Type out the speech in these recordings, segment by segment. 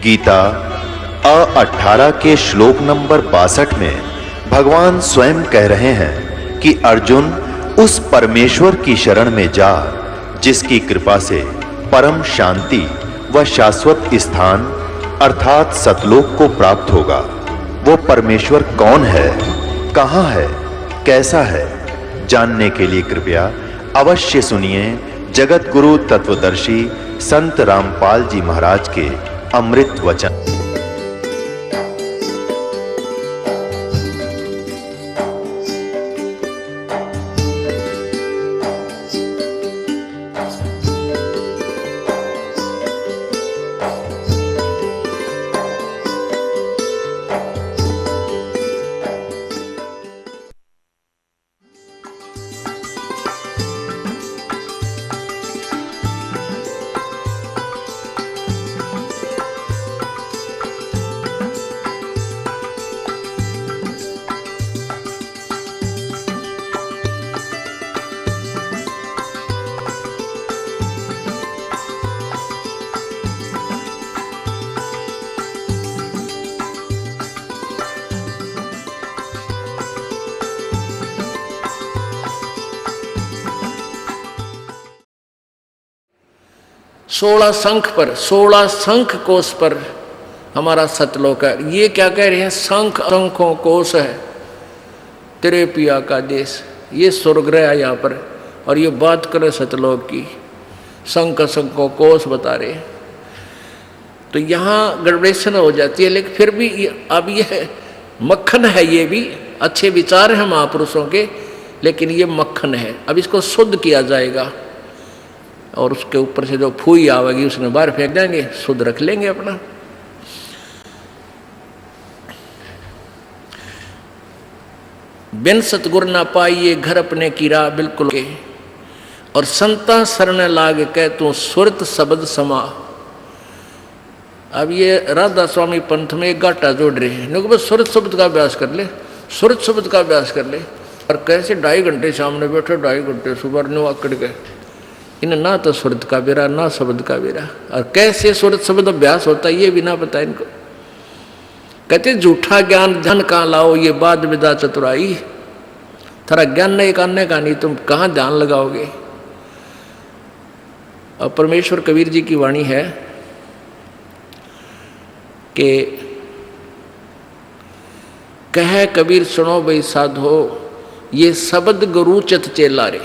गीता 18 के श्लोक नंबर 62 में भगवान स्वयं कह रहे हैं कि अर्जुन उस परमेश्वर की शरण में जा जिसकी कृपा से परम शांति व शाश्वत स्थान अर्थात सतलोक को प्राप्त होगा। वो परमेश्वर कौन है, कहां है, कैसा है, जानने के लिए कृपया अवश्य सुनिए जगत गुरु तत्वदर्शी संत रामपाल जी महाराज के अमृत वचन। सोलह शंख पर, 16 शंख कोश पर हमारा सतलोक है। ये क्या कह रहे हैं? शंख शंखों कोश है तेरे पिया का देश। ये स्वर्गग्रह है यहाँ पर, और ये बात करे सतलोक की, शंख शंखों कोश बता रहे हैं। तो यहाँ गड़बड़ेशन हो जाती है, लेकिन फिर भी अब ये मक्खन है, ये भी अच्छे विचार हैं महापुरुषों के, लेकिन ये मक्खन है। अब इसको शुद्ध किया जाएगा और उसके ऊपर से जो फूई आवेगी उसने बाहर फेंक देंगे, शुद्ध रख लेंगे अपना। बिन सतगुर ना पाइए घर अपने कीरा बिल्कुल के, और संता शरण लाग कह तू सुरत शब्द समा। अब ये राधा स्वामी पंथ में एक घाटा जोड़ रहे हैं, बस सुरत शब्द का अभ्यास कर ले, सुरत शब्द का अभ्यास कर ले। और कैसे 2.5 घंटे सामने बैठे, 2.5 घंटे सुबह नवाकड़ के, इन ना तो सुरत का बेरा ना शब्द का बेरा। और कैसे सुरत शब्द अभ्यास होता है ये भी ना पता इनको। कहते झूठा ज्ञान ध्यान कहाँ लाओ, ये बाद विदा चतुराई। थारा ज्ञान नहीं करने का, नहीं तुम कहाँ ध्यान लगाओगे। और परमेश्वर कबीर जी की वाणी है कि कह कबीर सुनो भाई साधो, ये शब्द गुरु चित चेला रे।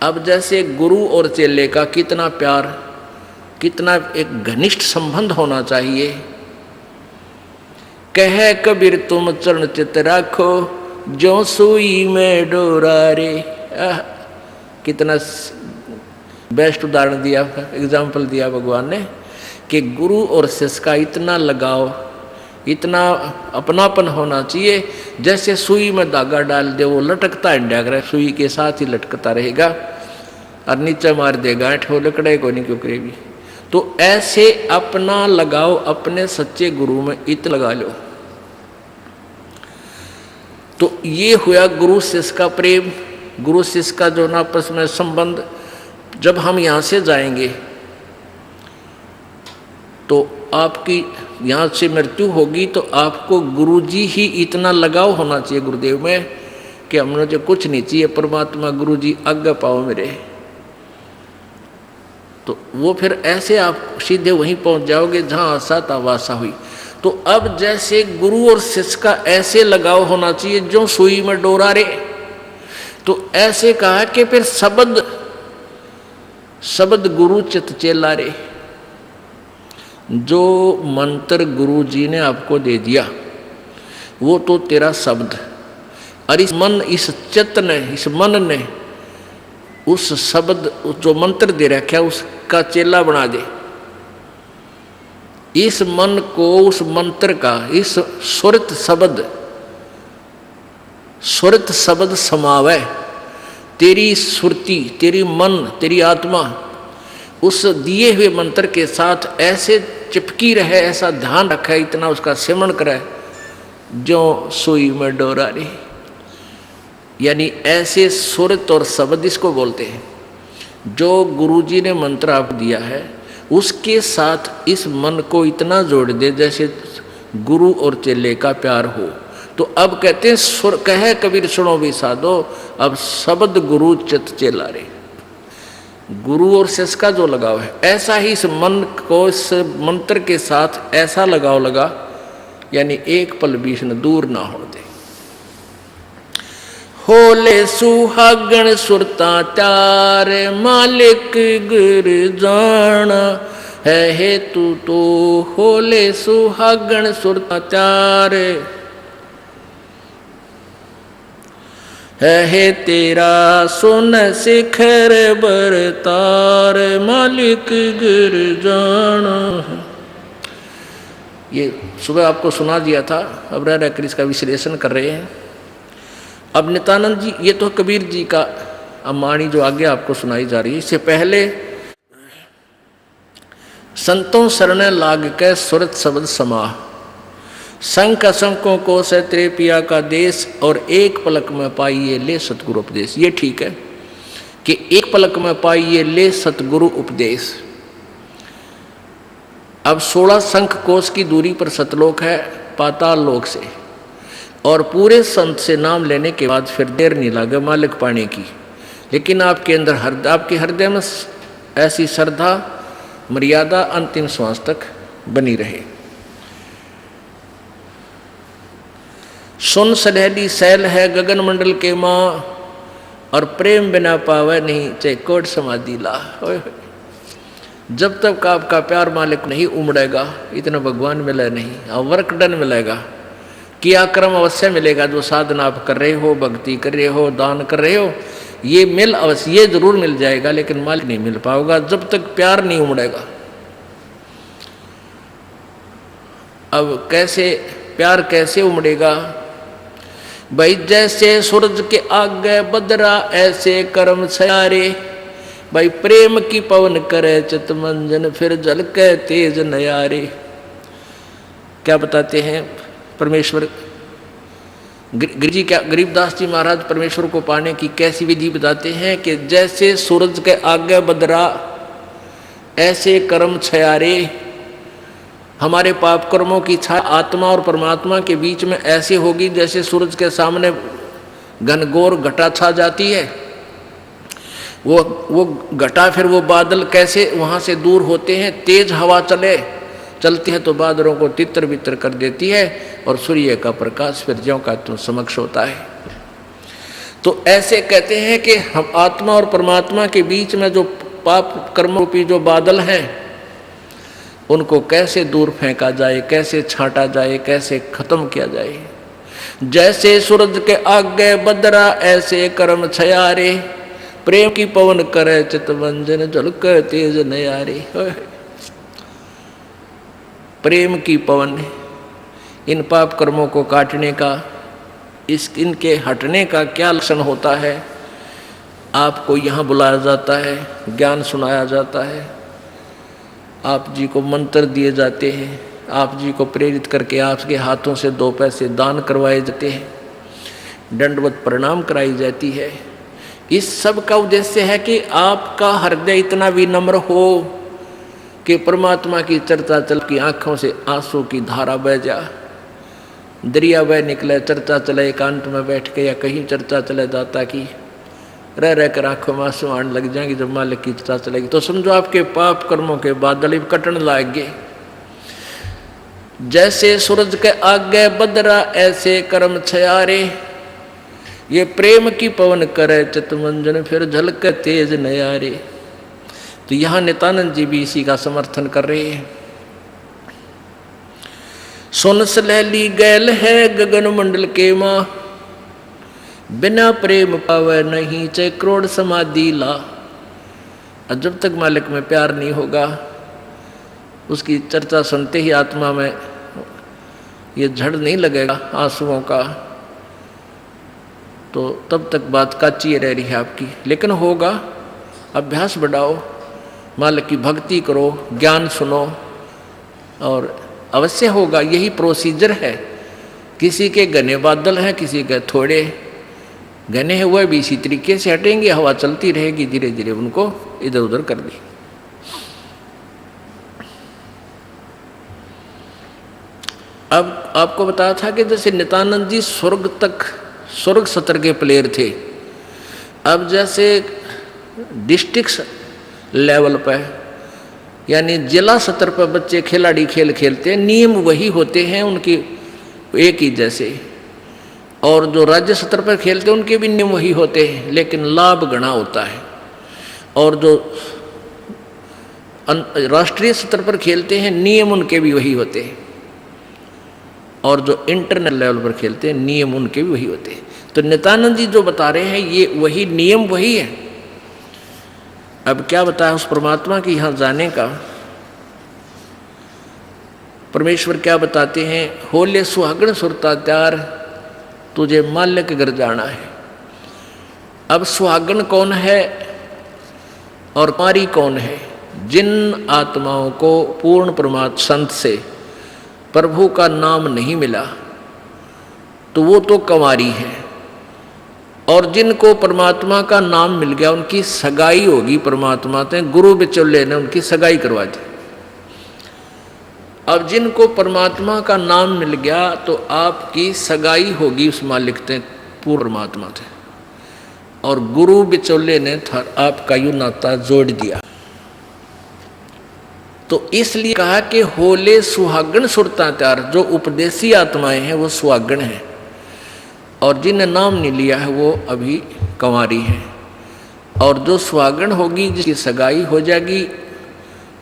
अब जैसे गुरु और चेले का कितना प्यार, कितना एक घनिष्ठ संबंध होना चाहिए। कह कबीर तुम चरण चित राखो, जो सुई में डोरा रे। कितना बेस्ट उदाहरण दिया, एग्जाम्पल दिया भगवान ने कि गुरु और शिष्य का इतना लगाव, इतना अपनापन होना चाहिए। जैसे सुई में धागा डाल दे, वो लटकता है, सुई के साथ ही लटकता रहेगा, और नीचे मार देगा ऐठ, वो लकड़े को नहीं क्यों करेगी। तो ऐसे अपना लगाओ अपने सच्चे गुरु में इत लगा लो। तो ये हुआ गुरु शिष्य का प्रेम, गुरु शिष्य का जो ना आपस में संबंध। जब हम यहाँ से जाएंगे तो आपकी यहाँ से मृत्यु होगी, तो आपको गुरुजी ही इतना लगाव होना चाहिए गुरुदेव में कि हमने जो कुछ नहीं चाहिए, परमात्मा गुरुजी आज्ञा पाओ मेरे। तो वो फिर ऐसे आप सीधे वहीं पहुंच जाओगे जहाँ आशा था वासा हुई। तो अब जैसे गुरु और शिष्य का ऐसे लगाव होना चाहिए जो सुई में डोरा रे। तो ऐसे कहा कि फिर शब्द गुरु चित चेला रे। जो मंत्र गुरु जी ने आपको दे दिया वो तो तेरा शब्द, और इस मन, इस चित्त ने, इस मन ने उस शब्द जो मंत्र दे रखा है उसका चेला बना दे। इस मन को उस मंत्र का, इस सुरत शब्द समावे। तेरी सुरती, तेरी मन, तेरी आत्मा उस दिए हुए मंत्र के साथ ऐसे चिपकी रहे, ऐसा ध्यान रखे, इतना उसका सिमरण करे जो सुई में डोरा रे। यानी ऐसे सुरत और शब्द इसको बोलते हैं। जो गुरुजी ने मंत्र आपको दिया है उसके साथ इस मन को इतना जोड़ दे जैसे गुरु और चेले का प्यार हो। तो अब कहते हैं सुर कहे कबीर सुनो भी साधो, अब शब्द गुरु चित चेला रे। गुरु और शिष्य का जो लगाव है, ऐसा ही इस मन को इस मंत्र के साथ ऐसा लगाव लगा, यानी एक पल भी न दूर ना हो दे। होले सुहागण सुरता त्यार, मालिक गुर जाना है हेतु तो। होले सुहागण सुरता त्यार है तेरा सुन शिखर बरतार, मालिक गिर जाना। ये सुबह आपको सुना दिया था, अब रह कर इसका विश्लेषण कर रहे हैं। अब नित्यानंद जी, ये तो कबीर जी का अमाणी जो आगे आपको सुनाई जा रही है। इससे पहले संतों शरण लाग के सुरत शब्द समाह, संख असंकों को से तेरे पिया का देश, और एक पलक में पाइए ले सतगुरु उपदेश। ये ठीक है कि एक पलक में पाइए ले सतगुरु उपदेश। अब 16 शंख कोश की दूरी पर सतलोक है पाताल लोक से, और पूरे संत से नाम लेने के बाद फिर देर नहीं लगे मालिक पाने की। लेकिन आपके अंदर आपके हृदय में ऐसी श्रद्धा मर्यादा अंतिम श्वास तक बनी रहे। सुन सलहली सैल है गगन मंडल के माँ, और प्रेम बिना पावे नहीं चाहे कोट समाधि ला। जब तक आपका प्यार मालिक नहीं उमड़ेगा, इतना भगवान मिले नहीं, और वर्क डन मिलेगा, किया कर्म अवश्य मिलेगा। जो साधना आप कर रहे हो, भक्ति कर रहे हो, दान कर रहे हो, ये मिल अवश्य, ये जरूर मिल जाएगा, लेकिन मालिक नहीं मिल पाएगा जब तक प्यार नहीं उमड़ेगा। अब कैसे प्यार कैसे उमड़ेगा भाई? जैसे सूरज के आगे बदरा ऐसे कर्म सयारे, भाई प्रेम की पवन करे चित मंजन, फिर जल के तेज नयारे। क्या बताते हैं परमेश्वर गिरिजी, क्या गरीबदास जी महाराज परमेश्वर को पाने की कैसी विधि बताते हैं कि जैसे सूरज के आगे बदरा ऐसे कर्म छयारे, हमारे पाप कर्मों की छाया आत्मा और परमात्मा के बीच में ऐसे होगी जैसे सूरज के सामने घनघोर घटा छा जाती है। वो घटा, फिर वो बादल कैसे वहाँ से दूर होते हैं। तेज हवा चलती है तो बादलों को तितर बितर कर देती है, और सूर्य का प्रकाश फिर ज्यों का त्यों समक्ष होता है। तो ऐसे कहते हैं कि हम आत्मा और परमात्मा के बीच में जो पाप कर्म रूपी जो बादल हैं, उनको कैसे दूर फेंका जाए, कैसे छांटा जाए, कैसे खत्म किया जाए। जैसे सूरज के आगे बदरा ऐसे कर्म छयारे, प्रेम की पवन करे चितवंजन झलक तेज नयारे। प्रेम की पवन, इन पाप कर्मों को काटने का, इनके हटने का क्या लक्षण होता है? आपको यहाँ बुलाया जाता है, ज्ञान सुनाया जाता है, आप जी को मंत्र दिए जाते हैं, आप जी को प्रेरित करके आपके हाथों से 2 पैसे दान करवाए जाते हैं, दंडवत प्रणाम कराई जाती है। इस सब का उद्देश्य है कि आपका हृदय इतना विनम्र हो कि परमात्मा की चर्चा चल की आंखों से आंसू की धारा बह जा, दरिया बह निकले, चर्चा चले एकांत में बैठ के, या कहीं चर्चा चले दाता की, रह कर आंखों में आंसू आने लग जाएंगे। जब मालिक की चर्चा चलेगी तो समझो आपके पाप कर्मों के बादल कटने लाएंगे। जैसे सूरज के आगे बदरा ऐसे कर्म छयारे, ये प्रेम की पवन करे चितमंजन फिर झलक तेज नयारे। तो यहाँ नित्यानंद जी भी इसी का समर्थन कर रहे हैं। सुन सलहली गैल है गगन मंडल के माँ, बिना प्रेम पावे नहीं चाहे करोड़ समाधि ला। और जब तक मालिक में प्यार नहीं होगा, उसकी चर्चा सुनते ही आत्मा में ये झड़ नहीं लगेगा आंसुओं का, तो तब तक बात काची रह रही है आपकी। लेकिन होगा, अभ्यास बढ़ाओ, मालिक की भक्ति करो, ज्ञान सुनो, और अवश्य होगा। यही प्रोसीजर है। किसी के घने बादल हैं, किसी के थोड़े घने हैं, वह भी इसी तरीके से हटेंगे। हवा चलती रहेगी, धीरे धीरे उनको इधर उधर कर दी। अब आपको बताया था कि जैसे नित्यानंद जी स्वर्ग स्तर के प्लेयर थे। अब जैसे डिस्ट्रिक्ट लेवल पर यानी जिला स्तर पर बच्चे खिलाड़ी खेल खेलते हैं, नियम वही होते हैं उनकी एक ही जैसे, और जो राज्य स्तर पर खेलते हैं उनके भी नियम वही होते हैं, लेकिन लाभ गणा होता है। और जो राष्ट्रीय स्तर पर खेलते हैं नियम उनके भी वही होते हैं, और जो इंटरनेशनल लेवल पर खेलते हैं नियम उनके भी वही होते हैं। तो नित्यानंद जी जो बता रहे हैं ये वही नियम वही है। अब क्या बताया उस परमात्मा की यहाँ जाने का, परमेश्वर क्या बताते हैं, होले सुहागण सुरता त्यार तुझे माल्य के घर जाना है। अब सुहागण कौन है और कुंवारी कौन है? जिन आत्माओं को पूर्ण परमात्मा संत से प्रभु का नाम नहीं मिला तो वो तो कुंवारी है, और जिनको परमात्मा का नाम मिल गया उनकी सगाई होगी परमात्मा से, गुरु बिचौले ने उनकी सगाई करवा दी। अब जिनको परमात्मा का नाम मिल गया तो आपकी सगाई होगी उस मालिक से, पूर्ण परमात्मा से, और गुरु बिचौले ने आपका यू नाता जोड़ दिया। तो इसलिए कहा कि होले सुहागण सुरता त्यार, जो उपदेशी आत्माएं हैं वो सुहागण हैं, और जिन्हें नाम नहीं लिया है वो अभी कुंवारी हैं। और जो सुहागण होगी जिसकी सगाई हो जाएगी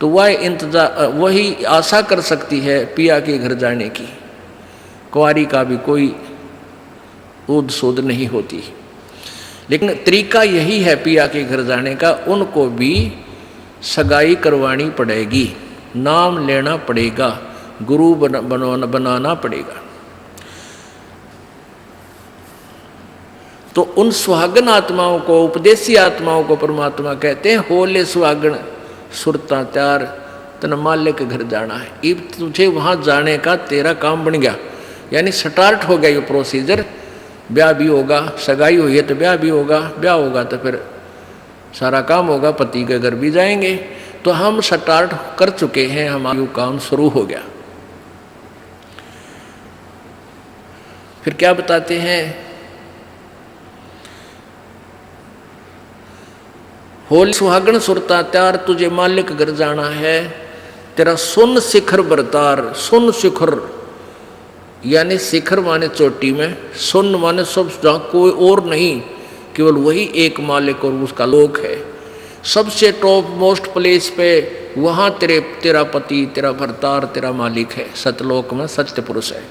तो वह वही आशा कर सकती है पिया के घर जाने की, कुंवारी का भी कोई ऊद सूद नहीं होती। लेकिन तरीका यही है पिया के घर जाने का, उनको भी सगाई करवानी पड़ेगी, नाम लेना पड़ेगा, गुरु बनाना पड़ेगा। तो उन सुहागन आत्माओं को, उपदेशी आत्माओं को परमात्मा कहते हैं होले सुहागण सुरता त्यार तन माल्य के घर जाना है। अब तुझे वहाँ जाने का तेरा काम बन गया, यानी स्टार्ट हो गया ये प्रोसीजर। ब्याह भी होगा, सगाई हुई है तो ब्याह भी होगा, ब्याह होगा तो फिर सारा काम होगा, पति के घर भी जाएंगे। तो हम स्टार्ट कर चुके हैं, हमारा काम शुरू हो गया। फिर क्या बताते हैं, होली सुहागण सुरता त्यार तुझे मालिक घर जाना है, तेरा सुन शिखर बरतार। सुन शिखर यानी शिखर माने चोटी में, सुन माने सब जहाँ कोई और नहीं, केवल वही एक मालिक और उसका लोक है। सबसे टॉप मोस्ट प्लेस पे वहाँ तेरा पति, तेरा भरतार, तेरा मालिक है। सतलोक में सत्य पुरुष है।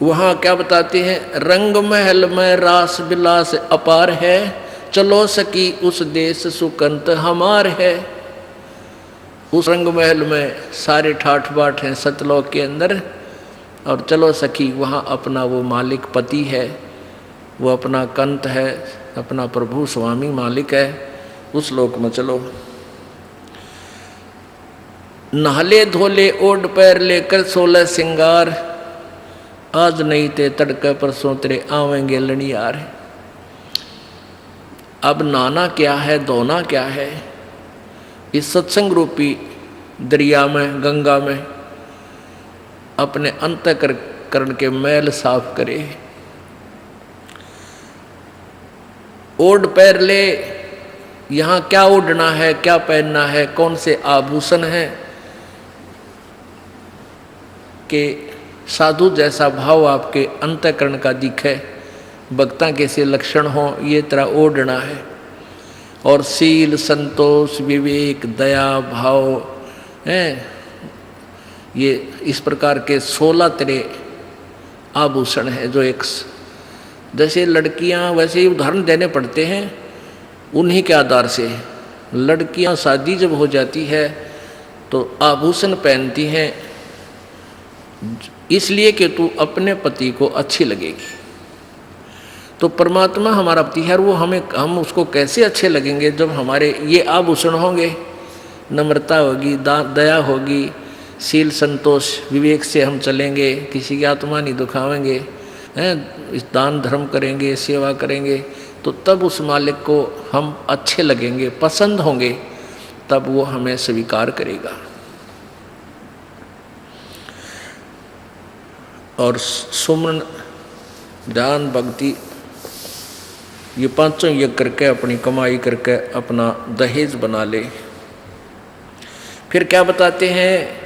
वहाँ क्या बताते हैं, रंग महल में रास बिलास अपार है, चलो सकी उस देश सुकंत हमार है। उस रंग महल में सारे ठाठ बाट हैं सतलोक के अंदर, और चलो सखी वहाँ अपना वो मालिक पति है, वो अपना कंत है, अपना प्रभु स्वामी मालिक है, उस लोक में चलो। नहले धोले ओढ़ पैर लेकर 16 सिंगार, आज नहीं ते तड़के परसों तेरे आवेंगे लड़ियार। अब नाना क्या है, धोना क्या है, इस सत्संग रूपी दरिया में, गंगा में अपने अंतःकरण के मैल साफ करे। ओढ़ पैर ले, यहाँ क्या ओढ़ना है, क्या पहनना है, कौन से आभूषण हैं कि साधु जैसा भाव आपके अंतःकरण का दिखे, भक्ता के से लक्षण हो, ये तरह ओढ़ना है। और सील, संतोष, विवेक, दया, भाव हैं, ये इस प्रकार के 16 तरह आभूषण हैं जो एक जैसे लड़कियां, वैसे ही उदाहरण देने पड़ते हैं उन्हीं के आधार से। लड़कियां शादी जब हो जाती है तो आभूषण पहनती हैं इसलिए कि तू अपने पति को अच्छी लगेगी। तो परमात्मा हमारा पति है, वो हम उसको कैसे अच्छे लगेंगे जब हमारे ये आभूषण होंगे, नम्रता होगी, दया होगी, शील, संतोष, विवेक से हम चलेंगे, किसी की आत्मा नहीं दुखावेंगे, हैं, इस दान धर्म करेंगे, सेवा करेंगे, तो तब उस मालिक को हम अच्छे लगेंगे, पसंद होंगे, तब वो हमें स्वीकार करेगा। और सुमन, ध्यान, भक्ति, ये पांचों ये करके अपनी कमाई करके अपना दहेज बना ले। फिर क्या बताते हैं,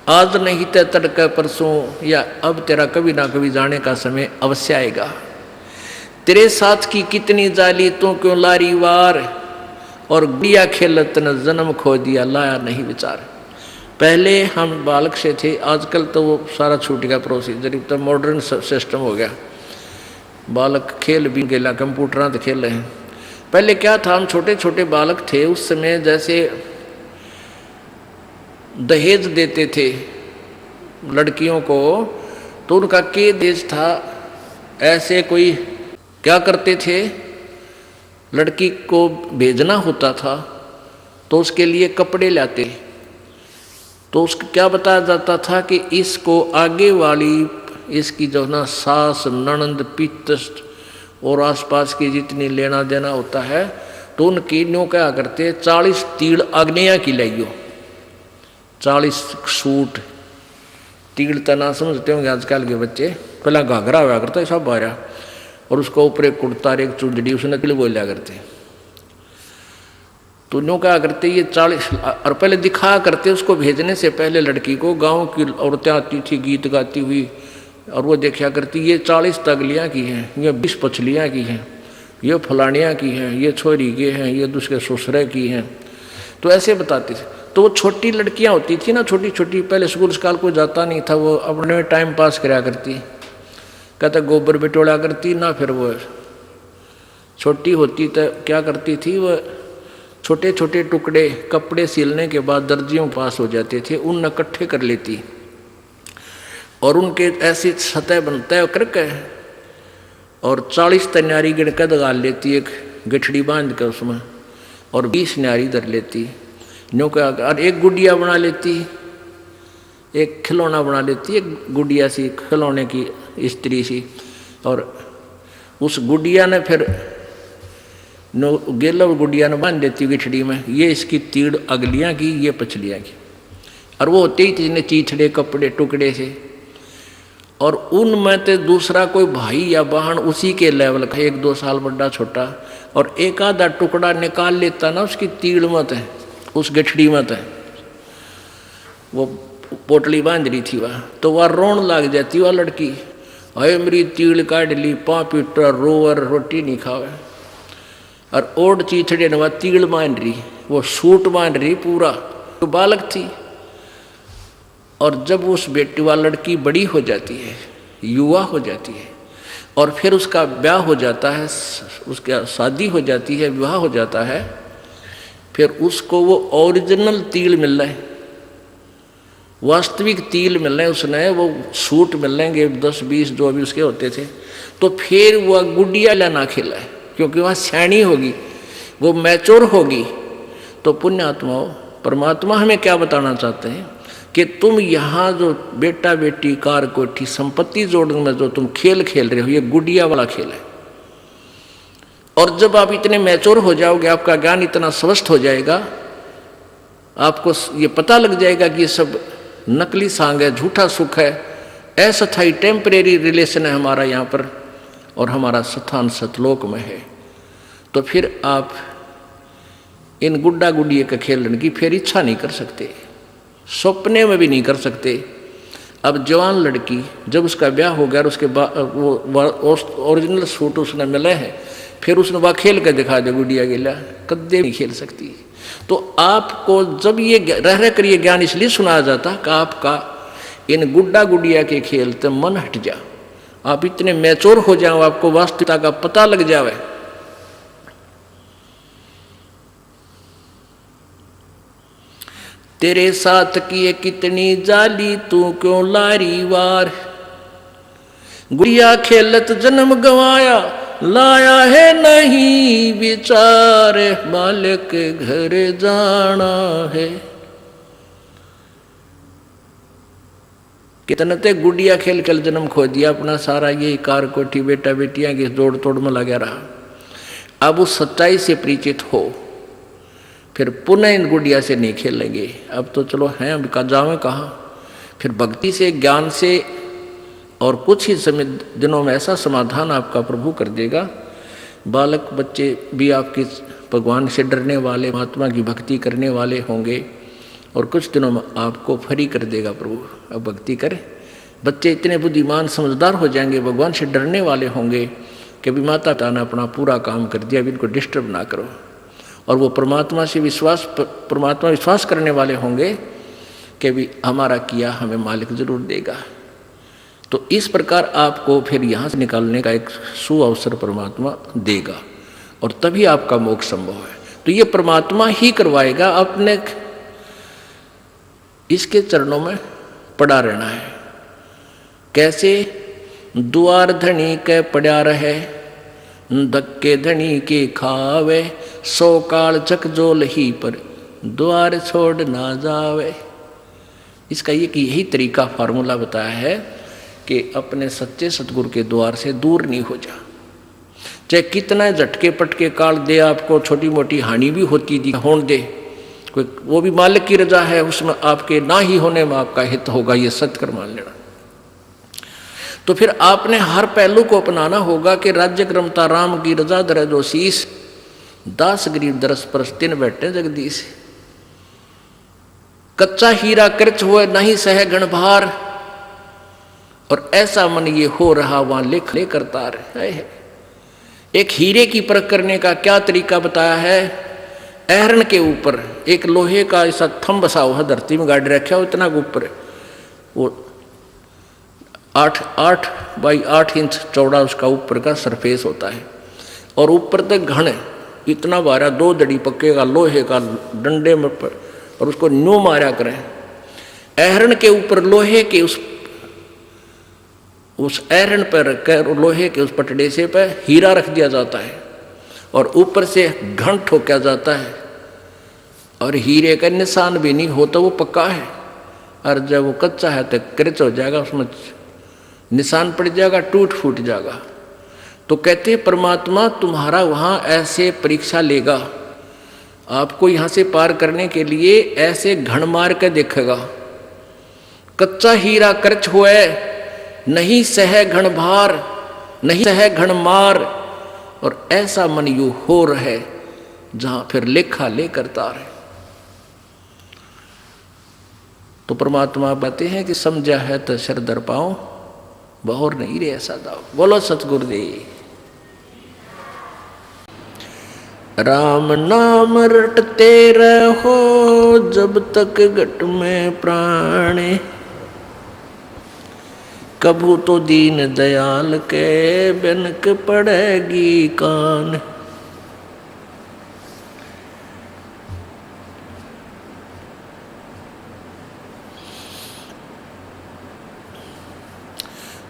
आज नहीं तो तड़का परसों, या अब तेरा कभी ना कभी जाने का समय अवश्य आएगा। तेरे साथ की कितनी जाली तू क्यों लारी वार, और गुड़िया खेलत न जन्म खो दिया लाया नहीं विचार। पहले हम बालक से थे, आजकल तो वो सारा छूट गया प्रोसीजर, तो मॉडर्न सिस्टम हो गया, बालक खेल भी गेला, कंप्यूटर तो खेल रहे हैं। पहले क्या था, हम छोटे छोटे बालक थे, उस समय जैसे दहेज देते थे लड़कियों को, तो उनका के देश था, ऐसे कोई क्या करते थे, लड़की को भेजना होता था तो उसके लिए कपड़े लाते, तो उसको क्या बताया जाता था कि इसको आगे वाली, इसकी जो ना सास, ननंद, पितृष्ट और आसपास की जितनी लेना देना होता है, तो उनकी न्यों क्या करते, 40 तीड़ अग्निया की लाइयो, 40 सूट, तीड़ तना समझते होंगे आजकल के बच्चे, पहला घाघरा हुआ करता है सब बारह, और उसको ऊपर एक कुर्ता एक चुंदड़ी, उसने तिल बोलिया करते। तो न्यों क्या करते, ये 40, और पहले दिखाया करते उसको भेजने से पहले लड़की को, गांव की औरतें आती थी गीत गाती हुई, और वो देखा करती ये 40 तगलियाँ की हैं, ये 20 पछलियाँ की हैं, ये फलानियाँ की हैं, ये छोरी के हैं, ये दूसरे ससुरे की हैं, तो ऐसे बताते थे। तो वो छोटी लड़कियाँ होती थी ना, छोटी छोटी, पहले स्कूल स्काल कोई जाता नहीं था, वो अपने टाइम पास कराया करती, कहते गोबर बिटोड़ा करती ना। फिर वो छोटी होती तो क्या करती थी, वो छोटे छोटे टुकड़े कपड़े सिलने के बाद दर्जियों के पास हो जाते थे, उन इकट्ठे कर लेती और उनके ऐसी सतह बनता करके, और 40 तन्यारी गिनकर दगाल लेती, एक गठड़ी बांध कर उसमें, और 20 न्यारी धर लेती, न्यों का, और एक गुड़िया बना लेती, एक खिलौना बना लेती, एक गुड़िया सी खिलौने की स्त्री सी, और उस गुड़िया ने फिर गेला गुड़िया ने बांध देती गिठड़ी में, ये इसकी तीड़ अगलियाँ की, ये पछलियाँ की, और वो होते ही जिन्हें चीथड़े कपड़े टुकड़े से, और उनमें तो दूसरा कोई भाई या बहन उसी के लेवल का, 1-2 साल बड़ा छोटा, और एक आधा टुकड़ा निकाल लेता ना उसकी तीड़ मत है, उस गठड़ी मत है, वो पोटली बांध रही थी वह, तो वह रोन लग जाती वह लड़की, अरे मेरी तीड़ काट ली, 5 पीटर रोवर रोटी नहीं खावे, और ओढ़ चीथड़े ने वह तीड़ बांध रही, वो सूट बांध रही पूरा, तो बालक थी। और जब उस बेटी वाली लड़की बड़ी हो जाती है, युवा हो जाती है, और फिर उसका ब्याह हो जाता है, उसका शादी हो जाती है, विवाह हो जाता है, फिर उसको वो ओरिजिनल तिल मिल रहा है, वास्तविक तिल मिल रहे हैं, उसने वो सूट मिल लेंगे 10-20 जो भी उसके होते थे, तो फिर वह गुड़िया लेना खेला है, क्योंकि वह सैनी होगी, वो मैच्योर होगी। तो पुण्यात्माओं, परमात्मा हमें क्या बताना चाहते हैं कि तुम यहाँ जो बेटा बेटी कार कोठी संपत्ति जोड़ने में जो तुम खेल खेल रहे हो, ये गुड़िया वाला खेल है। और जब आप इतने मैच्योर हो जाओगे, आपका ज्ञान इतना स्वस्थ हो जाएगा, आपको ये पता लग जाएगा कि ये सब नकली सांग है, झूठा सुख है, अस्थायी टेम्परेरी रिलेशन है हमारा यहाँ पर, और हमारा स्थान सतलोक में है। तो फिर आप इन गुड्डा गुड़िया का खेलने की फिर इच्छा नहीं कर सकते, सपने में भी नहीं कर सकते। अब जवान लड़की जब उसका ब्याह हो गया और उसके बाद वो ओरिजिनल सूट उसने मिले हैं, फिर उसने वह खेल कर दिखा दे गुड़िया गिला, कदे नहीं खेल सकती। तो आपको जब ये रह कर ये ज्ञान इसलिए सुनाया जाता कि आपका इन गुड्डा गुड़िया के खेल से मन हट जा, आप इतने मैच्योर हो जाओ, आपको वास्तविकता का पता लग जावे। तेरे साथ किए कितनी जाली तू क्यों लारी वार, गुड़िया खेलत जन्म गवाया लाया है नहीं विचार, बालक घर जाना है। कितने ते गुड़िया खेल खेल जन्म खो दिया अपना सारा, ये कार कोठी बेटा बेटियां की जोड़ तोड़ में लगा रहा। अब उस सच्चाई से परिचित हो, फिर पुनः इन गुड़िया से नहीं खेलेंगे। अब तो चलो हैं, अब का जावे कहाँ, फिर भक्ति से ज्ञान से और कुछ ही समय दिनों में ऐसा समाधान आपका प्रभु कर देगा। बालक बच्चे भी आपके भगवान से डरने वाले, महात्मा की भक्ति करने वाले होंगे और कुछ दिनों में आपको फ्री कर देगा प्रभु। अब भक्ति करें। बच्चे इतने बुद्धिमान समझदार हो जाएंगे, भगवान से डरने वाले होंगे कि अभी माता पिता ने अपना पूरा काम कर दिया, अभी इनको डिस्टर्ब ना करो। और वो परमात्मा विश्वास करने वाले होंगे कि भी हमारा किया हमें मालिक जरूर देगा। तो इस प्रकार आपको फिर यहाँ से निकालने का एक सुअवसर परमात्मा देगा और तभी आपका मोक्ष संभव है। तो ये परमात्मा ही करवाएगा, अपने इसके चरणों में पड़ा रहना है। कैसे? द्वार धनी के पड़ा रहे, धक्के धनी के खावे, 100 काल चकजोल ही पर द्वार छोड़ ना जावे। इसका यही तरीका फार्मूला बताया है कि अपने सच्चे सतगुरु के द्वार से दूर नहीं हो जा। चाहे कितना झटके पटके काल दे, आपको छोटी मोटी हानि भी होती दी होने दे, कोई वो भी मालिक की रजा है, उसमें आपके ना ही होने में आपका हित होगा, ये सत्य मान लेना। तो फिर आपने हर पहलू को अपनाना होगा कि राज्य क्रमता राम की रजा धरे जो शीस, दास गरीब दरस परस तिन बैठे जगदीश। कच्चा हीरा कृच हुए नहीं सह गण भार, और ऐसा मन ये हो रहा वहां लिख ले करता रहे। एक हीरे की परख करने का क्या तरीका बताया है? एहरन के ऊपर एक लोहे का ऐसा थंब बसा हुआ धरती में गाड़ रखा हो, इतना ऊपर वो 8 बाई 8 इंच चौड़ा उसका ऊपर का सरफेस होता है और ऊपर तक घन इतना बारा 2 दड़ी पक्के का लोहे का डंडे में पर, और उसको न्यू मारा करें। एहरन के ऊपर लोहे के उस एहरन पर रखकर लोहे के उस पटड़े से पे हीरा रख दिया जाता है और ऊपर से घन ठोका जाता है और हीरे का निशान भी नहीं होता, वो पक्का है। और जब वो कच्चा है तो क्रच हो जाएगा, उसमें निशान पड़ जाएगा, टूट फूट जाएगा। तो कहते परमात्मा तुम्हारा वहाँ ऐसे परीक्षा लेगा, आपको यहाँ से पार करने के लिए ऐसे घण मार के देखेगा। कच्चा हीरा क्रच हुए नहीं सह घण भार, नहीं सह घण मार, और ऐसा मन यू हो रहे जहां फिर लेखा ले करता रहे। तो परमात्मा बताते हैं कि समझा है तो शर दर पाओ, बहुर नहीं रे ऐसा दाओ। बोलो सतगुरुदेव। राम नाम रटते रहो जब तक घट में प्राणे, कभू तो दीन दयाल के बिनक पड़ेगी कान।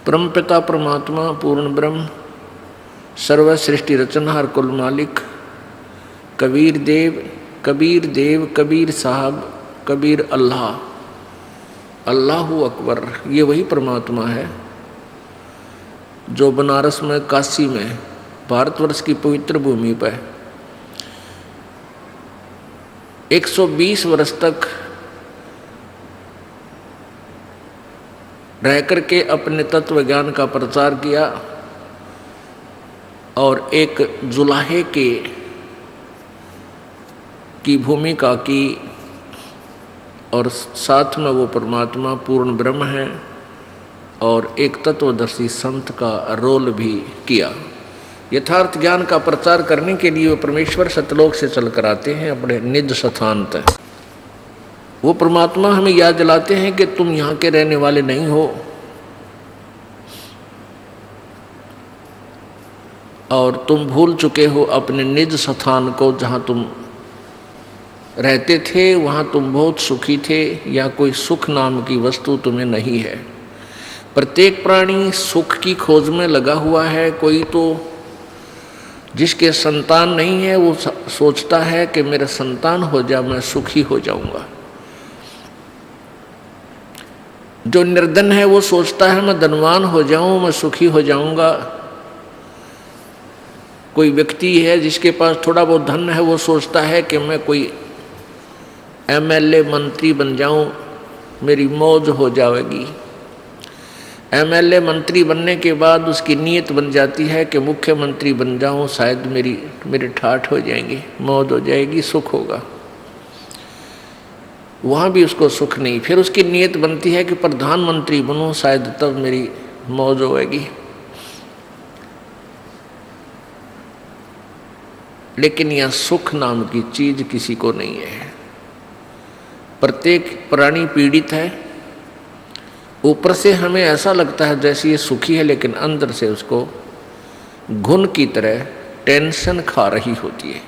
परम पिता परमात्मा पूर्ण ब्रह्म सर्व सृष्टि रचनहार कुल मालिक कबीर देव कबीर साहब कबीर अल्लाह अल्लाहु अकबर, ये वही परमात्मा है जो बनारस में, काशी में, भारतवर्ष की पवित्र भूमि पर 120 वर्ष तक रह करके अपने तत्व ज्ञान का प्रचार किया और एक जुलाहे की भूमिका की, और साथ में वो परमात्मा पूर्ण ब्रह्म है और एक तत्वदर्शी संत का रोल भी किया। यथार्थ ज्ञान का प्रचार करने के लिए वो परमेश्वर सतलोक से चल कर आते हैं अपने निज स्थान तक। वो परमात्मा हमें याद दिलाते हैं कि तुम यहाँ के रहने वाले नहीं हो और तुम भूल चुके हो अपने निज स्थान को, जहाँ तुम रहते थे वहाँ तुम बहुत सुखी थे, या कोई सुख नाम की वस्तु तुम्हें नहीं है। प्रत्येक प्राणी सुख की खोज में लगा हुआ है। कोई तो जिसके संतान नहीं है वो सोचता है कि मेरा संतान हो जाए मैं सुखी हो जाऊंगा। जो निर्धन है वो सोचता है मैं धनवान हो जाऊं मैं सुखी हो जाऊंगा। कोई व्यक्ति है जिसके पास थोड़ा बहुत धन है वो सोचता है कि मैं कोई एमएलए मंत्री बन जाऊं मेरी मौज हो जाएगी। एमएलए मंत्री बनने के बाद उसकी नीयत बन जाती है कि मुख्यमंत्री बन जाऊं, शायद मेरे ठाठ हो जाएंगे, मौज हो जाएगी, सुख होगा। वहाँ भी उसको सुख नहीं। फिर उसकी नीयत बनती है कि प्रधानमंत्री बनूं, शायद तब मेरी मौज होएगी। लेकिन यह सुख नाम की चीज किसी को नहीं है। प्रत्येक प्राणी पीड़ित है। ऊपर से हमें ऐसा लगता है जैसे ये सुखी है, लेकिन अंदर से उसको घुन की तरह टेंशन खा रही होती है।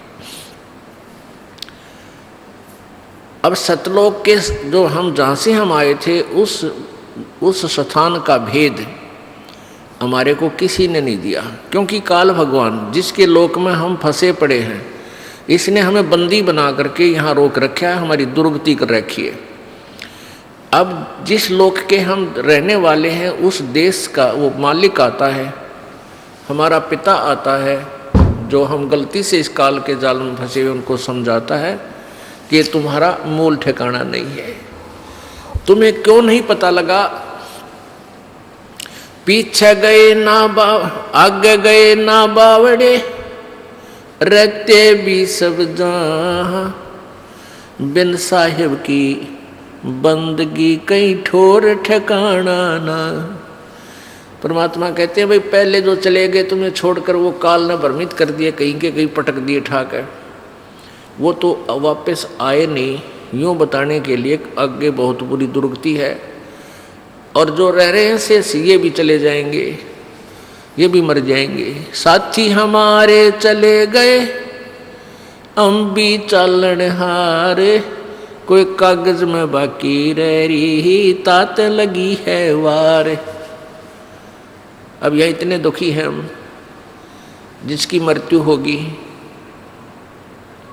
अब सतलोक के जो हम जहाँ से हम आए थे उस स्थान का भेद हमारे को किसी ने नहीं दिया, क्योंकि काल भगवान जिसके लोक में हम फंसे पड़े हैं, इसने हमें बंदी बना करके यहाँ रोक रखा है, हमारी दुर्गति कर रखी है। अब जिस लोक के हम रहने वाले हैं उस देश का वो मालिक आता है, हमारा पिता आता है, जो हम गलती से इस काल के जाल में फंसे हुए उनको समझाता है कि तुम्हारा मूल ठिकाना नहीं है। तुम्हें क्यों नहीं पता लगा? पीछे गए ना आगे गए ना बावड़े, रहते भी सब जहां, बिन साहिब की बंदगी कहीं ठोर ठिकाना ना। परमात्मा कहते हैं भाई पहले जो चले गए तुम्हें छोड़कर, वो काल ने भ्रमित कर दिए, कहीं के कहीं पटक दिए ठाकर, वो तो वापस आए नहीं। यूँ बताने के लिए आगे बहुत बुरी दुर्गति है, और जो रह रहे हैं शेष ये भी चले जाएंगे, ये भी मर जाएंगे। साथी हमारे चले गए, हम भी चालन हारे, कोई कागज में बाकी रह रही, तात लगी है वार। अब यह इतने दुखी हैं हम, जिसकी मृत्यु होगी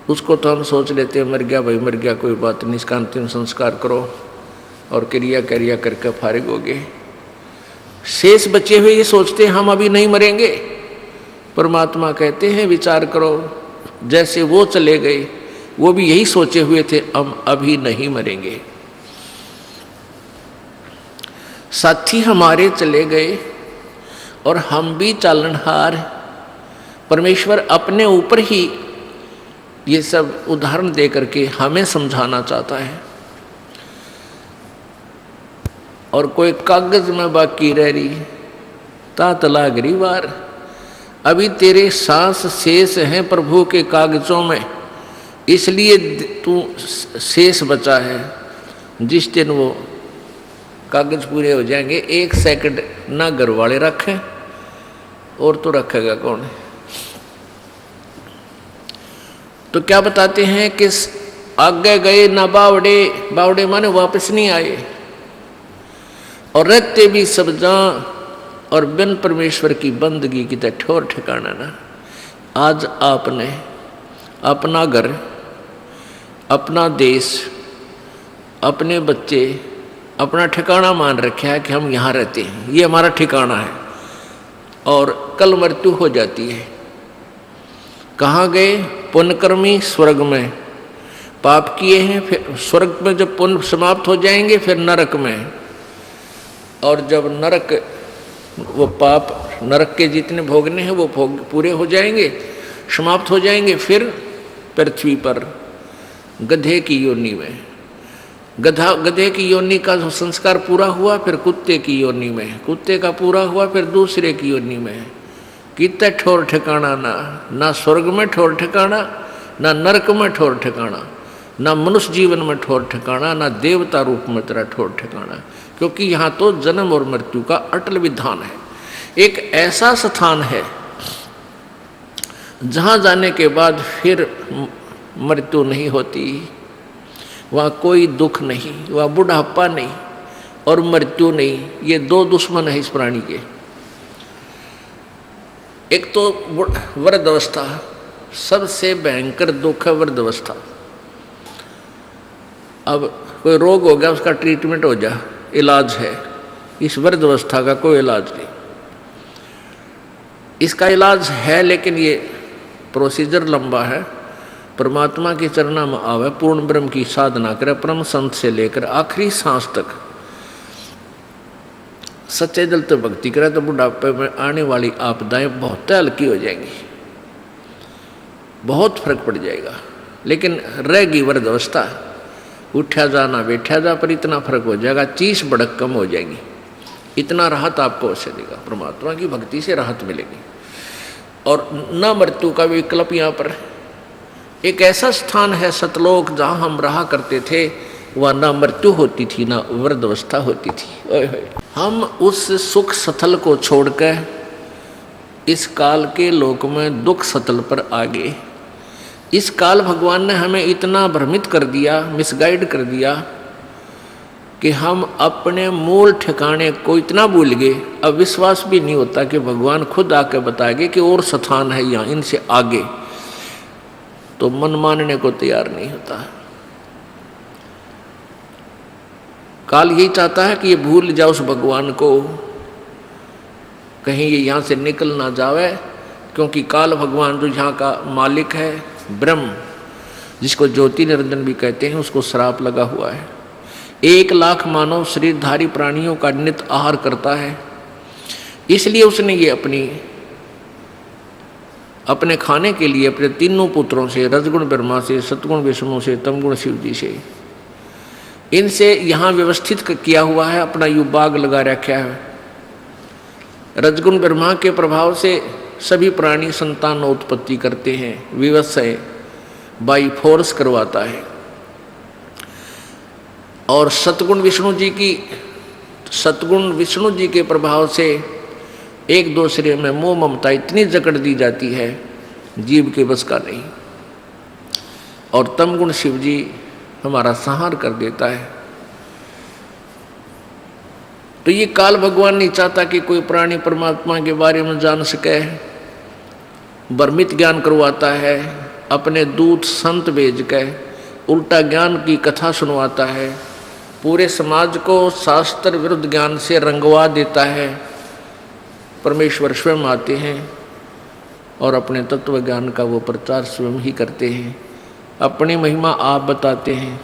उसको तो हम सोच लेते हैं मर गया भाई, मर गया, कोई बात नहीं, इसका अंतिम संस्कार करो और क्रिया करके फारिग हो गए। शेष बचे हुए ये सोचते हैं हम अभी नहीं मरेंगे। परमात्मा कहते हैं विचार करो, जैसे वो चले गए वो भी यही सोचे हुए थे, हम अभी नहीं मरेंगे। साथी हमारे चले गए और हम भी चालनहार। परमेश्वर अपने ऊपर ही ये सब उदाहरण दे करके हमें समझाना चाहता है। और कोई कागज में बाकी रह रही, तात लाग रही वार। अभी तेरे सांस शेष हैं प्रभु के कागजों में, इसलिए तू शेष बचा है। जिस दिन वो कागज पूरे हो जाएंगे, 1 सेकंड ना घर वाले रखें और तो रखेगा कौन? तो क्या बताते हैं कि आगे गए ना बावड़े, बावड़े माने वापस नहीं आए, और रहते भी सब जहां, और बिन परमेश्वर की बंदगी की तरह ठोर ठिकाना ना। आज आपने अपना घर, अपना देश, अपने बच्चे अपना ठिकाना मान रखा है कि हम यहाँ रहते हैं, ये हमारा ठिकाना है, और कल मृत्यु हो जाती है। कहाँ गए? पुण्यकर्मी स्वर्ग में, पाप किए हैं फिर स्वर्ग में जब पुण्य समाप्त हो जाएंगे फिर नरक में, और जब नरक वो पाप नरक के जितने भोगने हैं वो भोग पूरे हो जाएंगे, समाप्त हो जाएंगे, फिर पृथ्वी पर गधे की योनि में, गधे की योनि का जो संस्कार पूरा हुआ फिर कुत्ते की योनि में, कुत्ते का पूरा हुआ फिर दूसरे की योनि में। कितना ठोर ठिकाना ना स्वर्ग में ठोर ठिकाना, ना नरक में ठोर ठिकाना, ना मनुष्य जीवन में ठोर ठिकाना, ना देवता रूप में तेरा ठोर ठिकाना, क्योंकि यहाँ तो जन्म और मृत्यु का अटल विधान है। एक ऐसा स्थान है जहाँ जाने के बाद फिर मृत्यु नहीं होती, वहाँ कोई दुख नहीं, वहाँ बुढ़ापा नहीं और मृत्यु नहीं। ये 2 दुश्मन है इस प्राणी के। एक तो वृद्धावस्था, सबसे भयंकर दुख है वृद्धावस्था। अब कोई रोग हो गया, उसका ट्रीटमेंट हो जा, इलाज है। इस वृद्धावस्था का कोई इलाज नहीं। इसका इलाज है लेकिन ये प्रोसीजर लंबा है। परमात्मा के चरणों में आवे, पूर्ण ब्रह्म की साधना करे, परम संत से लेकर आखिरी सांस तक सच्चे दिल तो भक्ति करे तो बुढ़ापे में आने वाली आपदाएं बहुत हल्की हो जाएंगी, बहुत फर्क पड़ जाएगा। लेकिन रहेगी वृद्धावस्था, उठा जा ना बैठा जा, पर इतना फर्क हो जाएगा, चीस भड़क कम हो जाएगी, इतना राहत आपको अवश्य देगा। परमात्मा की भक्ति से राहत मिलेगी। और न मृत्यु का विकल्प यहाँ पर एक ऐसा स्थान है सतलोक, जहाँ हम रहा करते थे, वह ना मृत्यु होती थी ना वृद्धावस्था होती थी। ओए होए, हम उस सुख सतल को छोड़कर इस काल के लोक में दुख सतल पर आ गए। इस काल भगवान ने हमें इतना भ्रमित कर दिया, मिसगाइड कर दिया कि हम अपने मूल ठिकाने को इतना भूल गए, अब विश्वास भी नहीं होता कि भगवान खुद आके बताएंगे कि और स्थान है यहाँ इनसे आगे, तो मन मानने को तैयार नहीं होता। काल यही चाहता है कि ये भूल जाओ उस भगवान को, कहीं ये यहाँ से निकल ना जावे, क्योंकि काल भगवान जो यहाँ का मालिक है, ब्रह्म, जिसको ज्योति निरंजन भी कहते हैं, उसको श्राप लगा हुआ है। 1 लाख मानव शरीरधारी प्राणियों का नित आहार करता है, इसलिए उसने ये अपने खाने के लिए अपने तीनों पुत्रों से, रजगुण ब्रह्मा से, सतगुण विष्णु से, तमगुण शिव जी से, इनसे यहाँ व्यवस्थित किया हुआ है, अपना यू बाग लगा रखा है। रजगुण ब्रह्मा के प्रभाव से सभी प्राणी संतान उत्पत्ति करते हैं, विवत्सय बाई फोर्स करवाता है। और सतगुण विष्णु जी के प्रभाव से एक दूसरे में मोह ममता इतनी जकड़ दी जाती है, जीव के बस का नहीं। और तमगुण शिव जी हमारा संहार कर देता है। तो ये काल भगवान नहीं चाहता कि कोई प्राणी परमात्मा के बारे में जान सके, भ्रमित ज्ञान करवाता है, अपने दूत संत भेज के उल्टा ज्ञान की कथा सुनवाता है, पूरे समाज को शास्त्र विरुद्ध ज्ञान से रंगवा देता है। परमेश्वर स्वयं आते हैं और अपने तत्व ज्ञान का वो प्रचार स्वयं ही करते हैं, अपनी महिमा आप बताते हैं,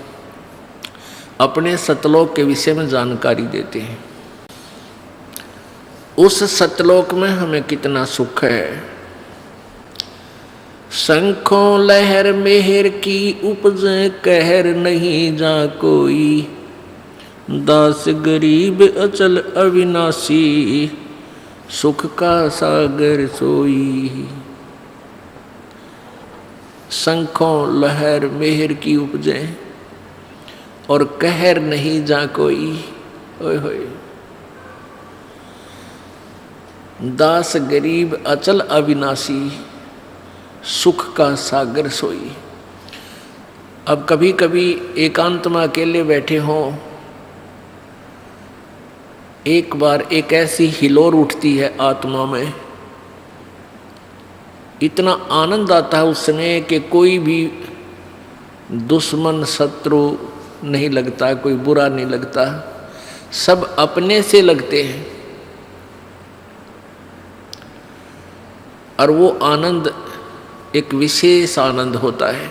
अपने सतलोक के विषय में जानकारी देते हैं। उस सतलोक में हमें कितना सुख है। शंखों लहर मेहर की उपज कहर नहीं जा कोई, दास गरीब अचल अविनाशी सुख का सागर सोई। शंखों लहर मेहर की उपजे और कहर नहीं जा कोई। ओए होए, दास गरीब अचल अविनाशी सुख का सागर सोई। अब कभी कभी एकांत में अकेले बैठे हों, एक बार एक ऐसी हिलोर उठती है आत्मा में, इतना आनंद आता है उस समय कि कोई भी दुश्मन शत्रु नहीं लगता, कोई बुरा नहीं लगता, सब अपने से लगते हैं। और वो आनंद एक विशेष आनंद होता है।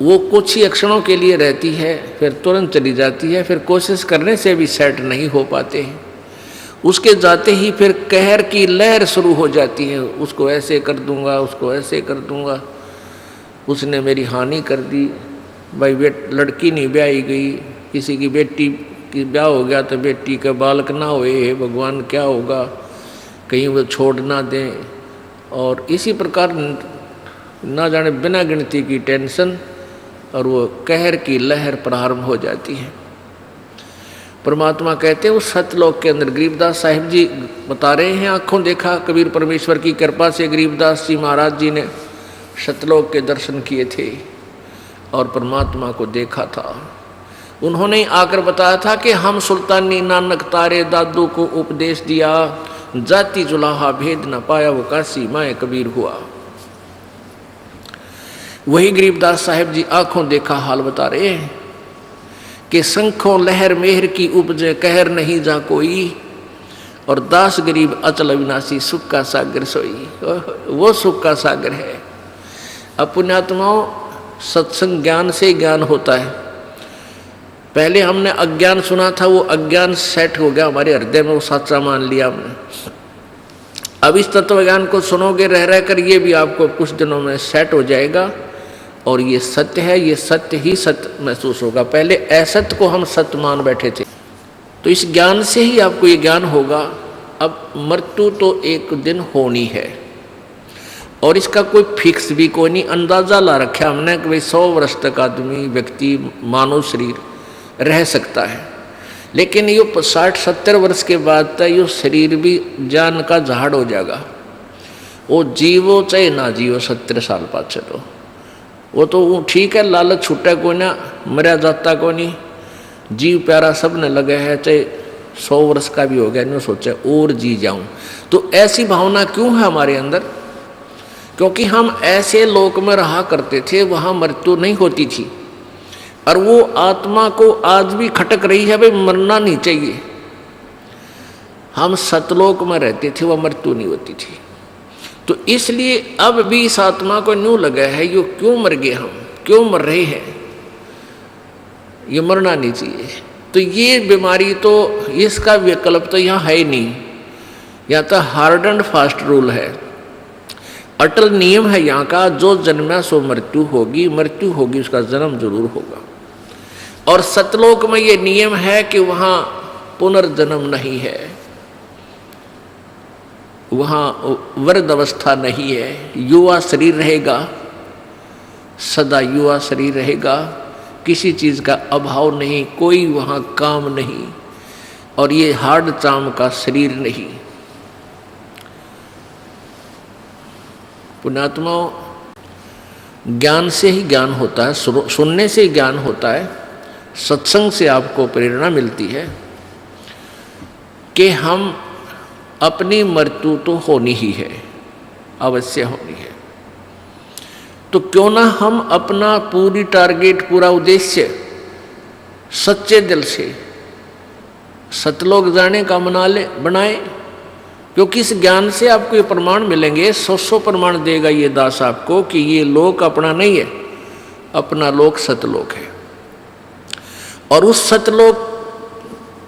वो कुछ ही क्षणों के लिए रहती है, फिर तुरंत चली जाती है, फिर कोशिश करने से भी सेट नहीं हो पाते हैं। उसके जाते ही फिर कहर की लहर शुरू हो जाती है, उसको ऐसे कर दूंगा, उसको ऐसे कर दूंगा, उसने मेरी हानि कर दी। भाई लड़की नहीं ब्याही गई, किसी की बेटी की ब्याह हो गया तो बेटी का बालक ना होए, भगवान क्या होगा, कहीं वो छोड़ ना दें। और इसी प्रकार ना जाने बिना गिनती की टेंशन और वो कहर की लहर प्रारंभ हो जाती है। परमात्मा कहते हैं उस सतलोक के अंदर, गरीबदास साहिब जी बता रहे हैं, आंखों देखा कबीर परमेश्वर की कृपा से गरीबदास जी महाराज जी ने सतलोक के दर्शन किए थे और परमात्मा को देखा था। उन्होंने आकर बताया था कि हम सुल्तानी नानक तारे दादू को उपदेश दिया, जाति जुलाहा भेद न पाया वो काशी माए कबीर हुआ। वही गरीबदास साहिब जी आंखों देखा हाल बता रहे हैं कि शंखों लहर मेहर की उपजे कहर नहीं जा कोई, और दास गरीब अचल अविनाशी सुख का सागर सोई। वो सुख का सागर है। अब पुण्यात्माओं, सत्संग ज्ञान से ज्ञान होता है। पहले हमने अज्ञान सुना था, वो अज्ञान सेट हो गया हमारे हृदय में, वो सच्चा मान लिया हमने। अब इस तत्व ज्ञान को सुनोगे रह रह कर, ये भी आपको कुछ दिनों में सेट हो जाएगा और ये सत्य है, ये सत्य ही सत्य महसूस होगा। पहले असत्य को हम सत्य मान बैठे थे, तो इस ज्ञान से ही आपको ये ज्ञान होगा। अब मृत्यु तो एक दिन होनी है और इसका कोई फिक्स भी कोई नहीं, अंदाजा ला रखा हमने कि भाई 100 वर्ष तक आदमी व्यक्ति मानव शरीर रह सकता है, लेकिन ये 60-70 वर्ष के बाद तक ये शरीर भी जान का झाड़ हो जाएगा। वो जीवो चाहे ना जीवो 70 साल पाछे, तो वो तो ठीक है, लालच छूटा को ना, मरा जाता को नहीं, जीव प्यारा सब ने लगे है, चाहे 100 वर्ष का भी हो गया, नहीं सोचा और जी जाऊं। तो ऐसी भावना क्यों है हमारे अंदर? क्योंकि हम ऐसे लोक में रहा करते थे, वहां मृत्यु नहीं होती थी और वो आत्मा को आज भी खटक रही है, भाई मरना नहीं चाहिए। हम सतलोक में रहते थे, वह मृत्यु नहीं होती थी। तो इसलिए अब भी इस आत्मा को न्यू लगा है, यो क्यों मर गए, हम क्यों मर रहे हैं, ये मरना नहीं चाहिए। तो ये बीमारी तो, इसका विकल्प तो यहाँ है ही नहीं, यहाँ तो हार्ड एंड फास्ट रूल है, अटल नियम है यहाँ का, जो जन्मा सो मृत्यु होगी, मृत्यु होगी उसका जन्म जरूर होगा। और सतलोक में ये नियम है कि वहाँ पुनर्जन्म नहीं है, वहाँ वृद्ध अवस्था नहीं है, युवा शरीर रहेगा, सदा युवा शरीर रहेगा, किसी चीज़ का अभाव नहीं, कोई वहाँ काम नहीं, और ये हार्ड चाम का शरीर नहीं। पुण्यात्माओं, ज्ञान से ही ज्ञान होता है, सुनने से ही ज्ञान होता है, सत्संग से आपको प्रेरणा मिलती है कि हम अपनी मृत्यु तो होनी ही है, अवश्य होनी है। तो क्यों ना हम अपना पूरी टारगेट, पूरा उद्देश्य सच्चे दिल से सतलोक जाने का बनाए, क्योंकि इस ज्ञान से आपको ये प्रमाण मिलेंगे, 100 प्रमाण देगा ये दास आपको कि ये लोक अपना नहीं है, अपना लोक सतलोक है। और उस सतलोक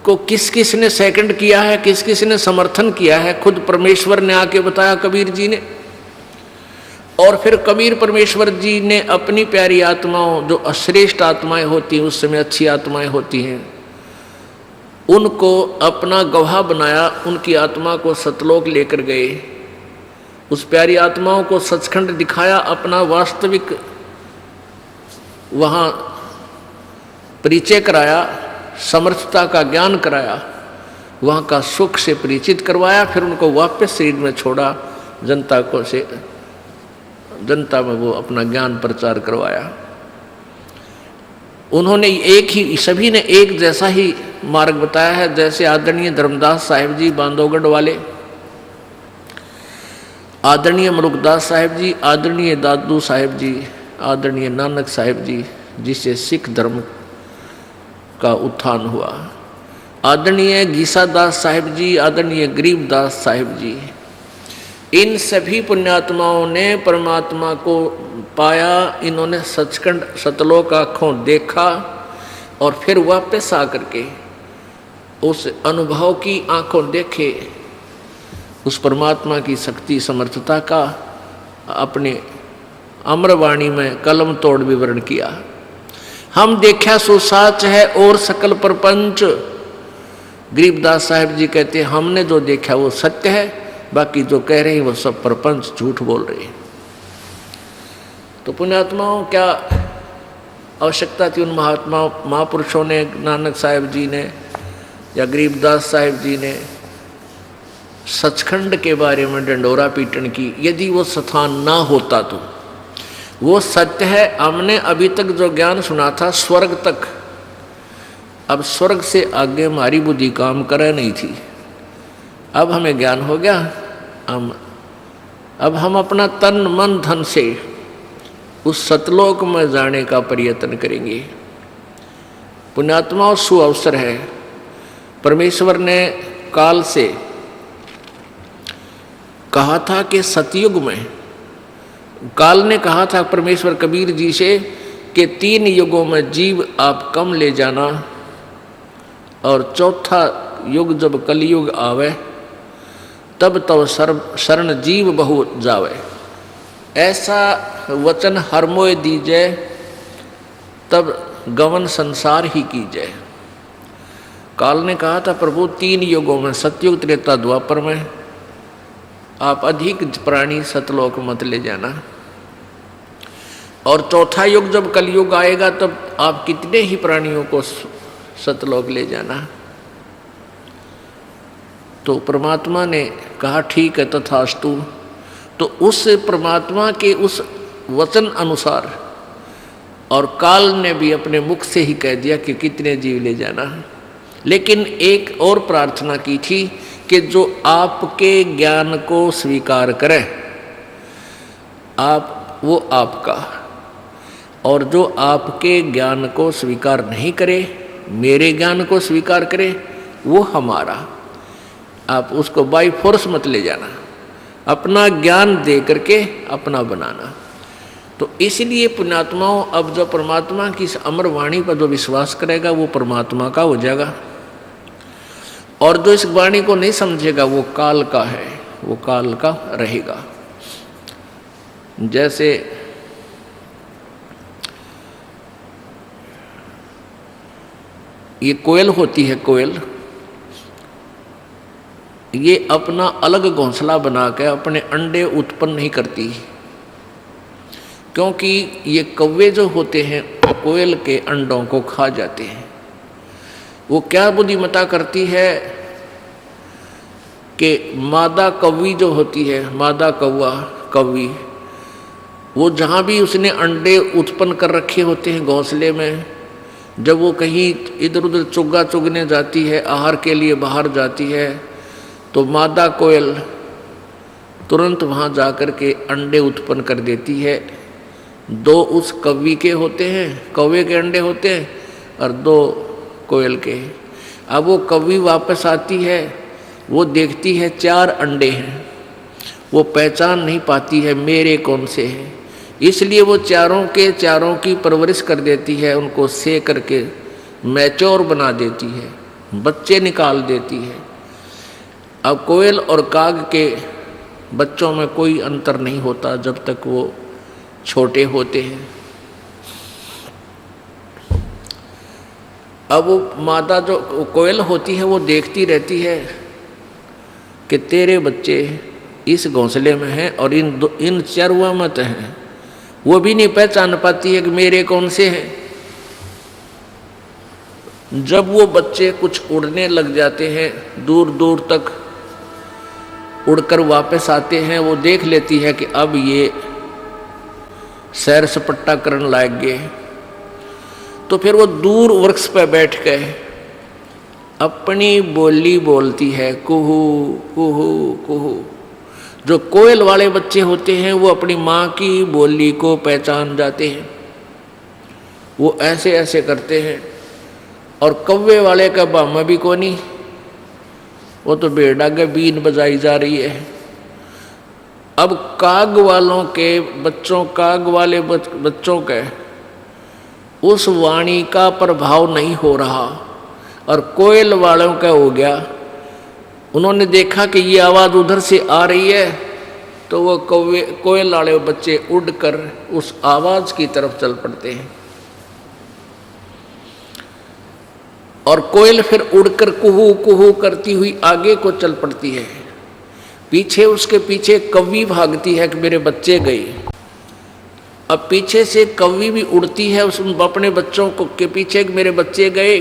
को किस किस ने सेकंड किया है, किस किस ने समर्थन किया है, खुद परमेश्वर ने आके बताया कबीर जी ने। और फिर कबीर परमेश्वर जी ने अपनी प्यारी आत्माओं, जो अश्रेष्ठ आत्माएं होती हैं, उस समय अच्छी आत्माएं होती हैं, उनको अपना गवाह बनाया, उनकी आत्मा को सतलोक लेकर गए, उस प्यारी आत्माओं को सचखंड दिखाया, अपना वास्तविक वहाँ परिचय कराया, समर्थता का ज्ञान कराया, वहाँ का सुख से परिचित करवाया, फिर उनको वापस शरीर में छोड़ा, जनता में वो अपना ज्ञान प्रचार करवाया। उन्होंने सभी ने एक जैसा ही मार्ग बताया है, जैसे आदरणीय धर्मदास साहिब जी बांधवगढ़ वाले, आदरणीय मरुकदास साहिब जी, आदरणीय दादू साहिब जी, आदरणीय नानक साहिब जी, जिससे सिख धर्म का उत्थान हुआ, आदरणीय गीसादास साहिब जी, आदरणीय गरीबदास साहिब जी, इन सभी पुण्यात्माओं ने परमात्मा को पाया। इन्होंने सचखंड सतलोक आँखों देखा और फिर वापस आकर के उस अनुभव की आँखों देखे, उस परमात्मा की शक्ति समर्थता का अपने अमरवाणी में कलम तोड़ विवरण किया। हम देखा सो साच है और सकल प्रपंच, गरीबदास साहिब जी कहते हैं हमने जो देखा वो सत्य है, बाकी जो कह रहे हैं वो सब प्रपंच झूठ बोल रहे हैं। तो पुण्यात्माओं, क्या आवश्यकता थी उन महापुरुषों ने, नानक साहिब जी ने या गरीबदास साहिब जी ने सचखंड के बारे में डंडोरा पीटन की? यदि वो स्थान ना होता तो वो सत्य है। हमने अभी तक जो ज्ञान सुना था स्वर्ग तक, अब स्वर्ग से आगे हमारी बुद्धि काम करे नहीं थी। अब हमें ज्ञान हो गया, अब हम अपना तन मन धन से उस सतलोक में जाने का प्रयत्न करेंगे। पुण्यात्माओं, सुअवसर है। परमेश्वर ने काल से कहा था कि सतयुग में, काल ने कहा था परमेश्वर कबीर जी से कि 3 युगों में जीव आप कम ले जाना, और चौथा युग जब कलयुग आवे तब तब शरण जीव बहु जावे। ऐसा वचन हर मोय दीजै तब गवन संसार ही कीजै। काल ने कहा था प्रभु 3 युगों में, सतयुग त्रेता द्वापर में आप अधिक प्राणी सतलोक मत ले जाना, और चौथा युग जब कलयुग आएगा तब आप कितने ही प्राणियों को सतलोक ले जाना। तो परमात्मा ने कहा ठीक है तथास्तु। तो उस परमात्मा के उस वचन अनुसार, और काल ने भी अपने मुख से ही कह दिया कि कितने जीव ले जाना। लेकिन एक और प्रार्थना की थी कि जो आपके ज्ञान को स्वीकार करे आप, वो आपका, और जो आपके ज्ञान को स्वीकार नहीं करे, मेरे ज्ञान को स्वीकार करे, वो हमारा। आप उसको बाय फोर्स मत ले जाना, अपना ज्ञान दे करके अपना बनाना। तो इसलिए पुण्यात्माओं, अब जो परमात्मा की इस अमर वाणी पर जो विश्वास करेगा वो परमात्मा का हो जाएगा, और जो इस वाणी को नहीं समझेगा वो काल का है, वो काल का रहेगा। जैसे ये कोयल होती है, कोयल ये अपना अलग घोंसला बना के अपने अंडे उत्पन्न नहीं करती, क्योंकि ये कौवे जो होते हैं कोयल के अंडों को खा जाते हैं। वो क्या बुद्धिमत्ता करती है कि मादा कौवी जो होती है, मादा कौवा कौवी, वो जहाँ भी उसने अंडे उत्पन्न कर रखे होते हैं घोंसले में, जब वो कहीं इधर उधर चुग्गा चुगने जाती है, आहार के लिए बाहर जाती है, तो मादा कोयल तुरंत वहाँ जा कर के अंडे उत्पन्न कर देती है। 2 उस कौवी के होते हैं, कौवे के अंडे होते हैं, और 2 कोयल के। अब वो कौवी वापस आती है, वो देखती है 4 अंडे हैं, वो पहचान नहीं पाती है मेरे कौन से हैं, इसलिए वो चारों के चारों की परवरिश कर देती है, उनको सेक करके मैच्योर बना देती है, बच्चे निकाल देती है। अब कोयल और काग के बच्चों में कोई अंतर नहीं होता जब तक वो छोटे होते हैं। अब वो मादा जो कोयल होती है वो देखती रहती है कि तेरे बच्चे इस घोंसले में हैं और इन चरवा मत हैं, वो भी नहीं पहचान पाती है कि मेरे कौन से हैं। जब वो बच्चे कुछ उड़ने लग जाते हैं, दूर दूर तक उड़कर वापस आते हैं, वो देख लेती है कि अब ये सैर सपट्टा करने लायक गए, तो फिर वो दूर वृक्ष पर बैठ गए अपनी बोली बोलती है, कुहू कुहू कुहू। जो कोयल वाले बच्चे होते हैं वो अपनी माँ की बोली को पहचान जाते हैं, वो ऐसे ऐसे करते हैं। और कौवे वाले का बामा भी कोनी, वो तो बेड़ा के बीन बजाई जा रही है। अब काग वालों के बच्चों, काग वाले बच्चों के उस वाणी का प्रभाव नहीं हो रहा, और कोयल वालों का हो गया। उन्होंने देखा कि ये आवाज़ उधर से आ रही है, तो वो कोयल वाले बच्चे उड़कर उस आवाज़ की तरफ चल पड़ते हैं, और कोयल फिर उड़कर कुहू कुहू करती हुई आगे को चल पड़ती है। पीछे उसके पीछे कौवी भागती है कि मेरे बच्चे गए। अब पीछे से कौवी भी उड़ती है उस अपने बच्चों को के पीछे कि मेरे बच्चे गए।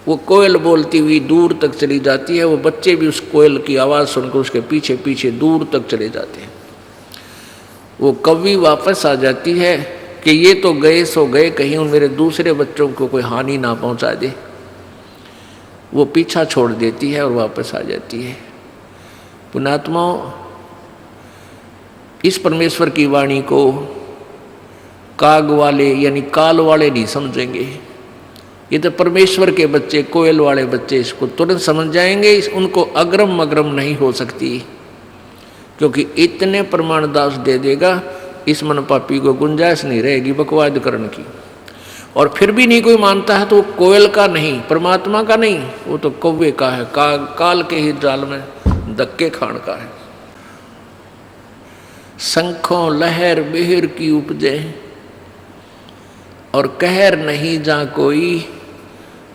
वो कोयल बोलती हुई दूर तक चली जाती है, वो बच्चे भी उस कोयल की आवाज़ सुनकर उसके पीछे पीछे दूर तक चले जाते हैं। वो कौवी वापस आ जाती है कि ये तो गए सो गए, कहीं उन मेरे दूसरे बच्चों को कोई हानि ना पहुंचा दे। वो पीछा छोड़ देती है और वापस आ जाती है। पुण्यात्माओं, इस परमेश्वर की वाणी को काग वाले यानी काल वाले नहीं समझेंगे। ये तो परमेश्वर के बच्चे, कोयल वाले बच्चे इसको तुरंत समझ जाएंगे। उनको अग्रम मग्रम नहीं हो सकती, क्योंकि इतने प्रमाण दास दे देगा, इस मन पापी को गुंजाइश नहीं रहेगी बकवाद करने की। और फिर भी नहीं कोई मानता है तो वो कोयल का नहीं, परमात्मा का नहीं, वो तो कौवे का है, काल के ही जाल में धक्के खान का है। शंखों लहर बिहर की उपजे और कहर नहीं जा कोई,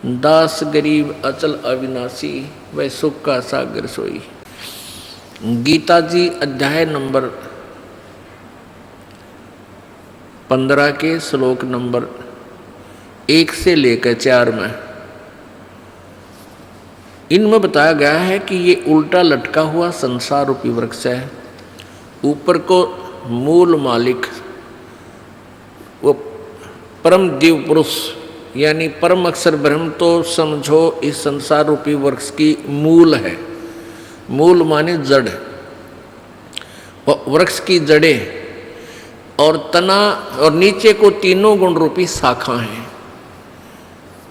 दास गरीब अचल अविनाशी वह सुख का सागर सोई। गीता जी अध्याय नंबर 15 के श्लोक नंबर 1 से लेकर 4 में इनमें बताया गया है कि ये उल्टा लटका हुआ संसार रूपी वृक्ष है। ऊपर को मूल मालिक वो परम दिव्य पुरुष यानी परम अक्षर ब्रह्म तो समझो इस संसार रूपी वृक्ष की मूल है। मूल माने जड़, वृक्ष की जड़ें और तना और नीचे को तीनों गुण रूपी शाखा हैं।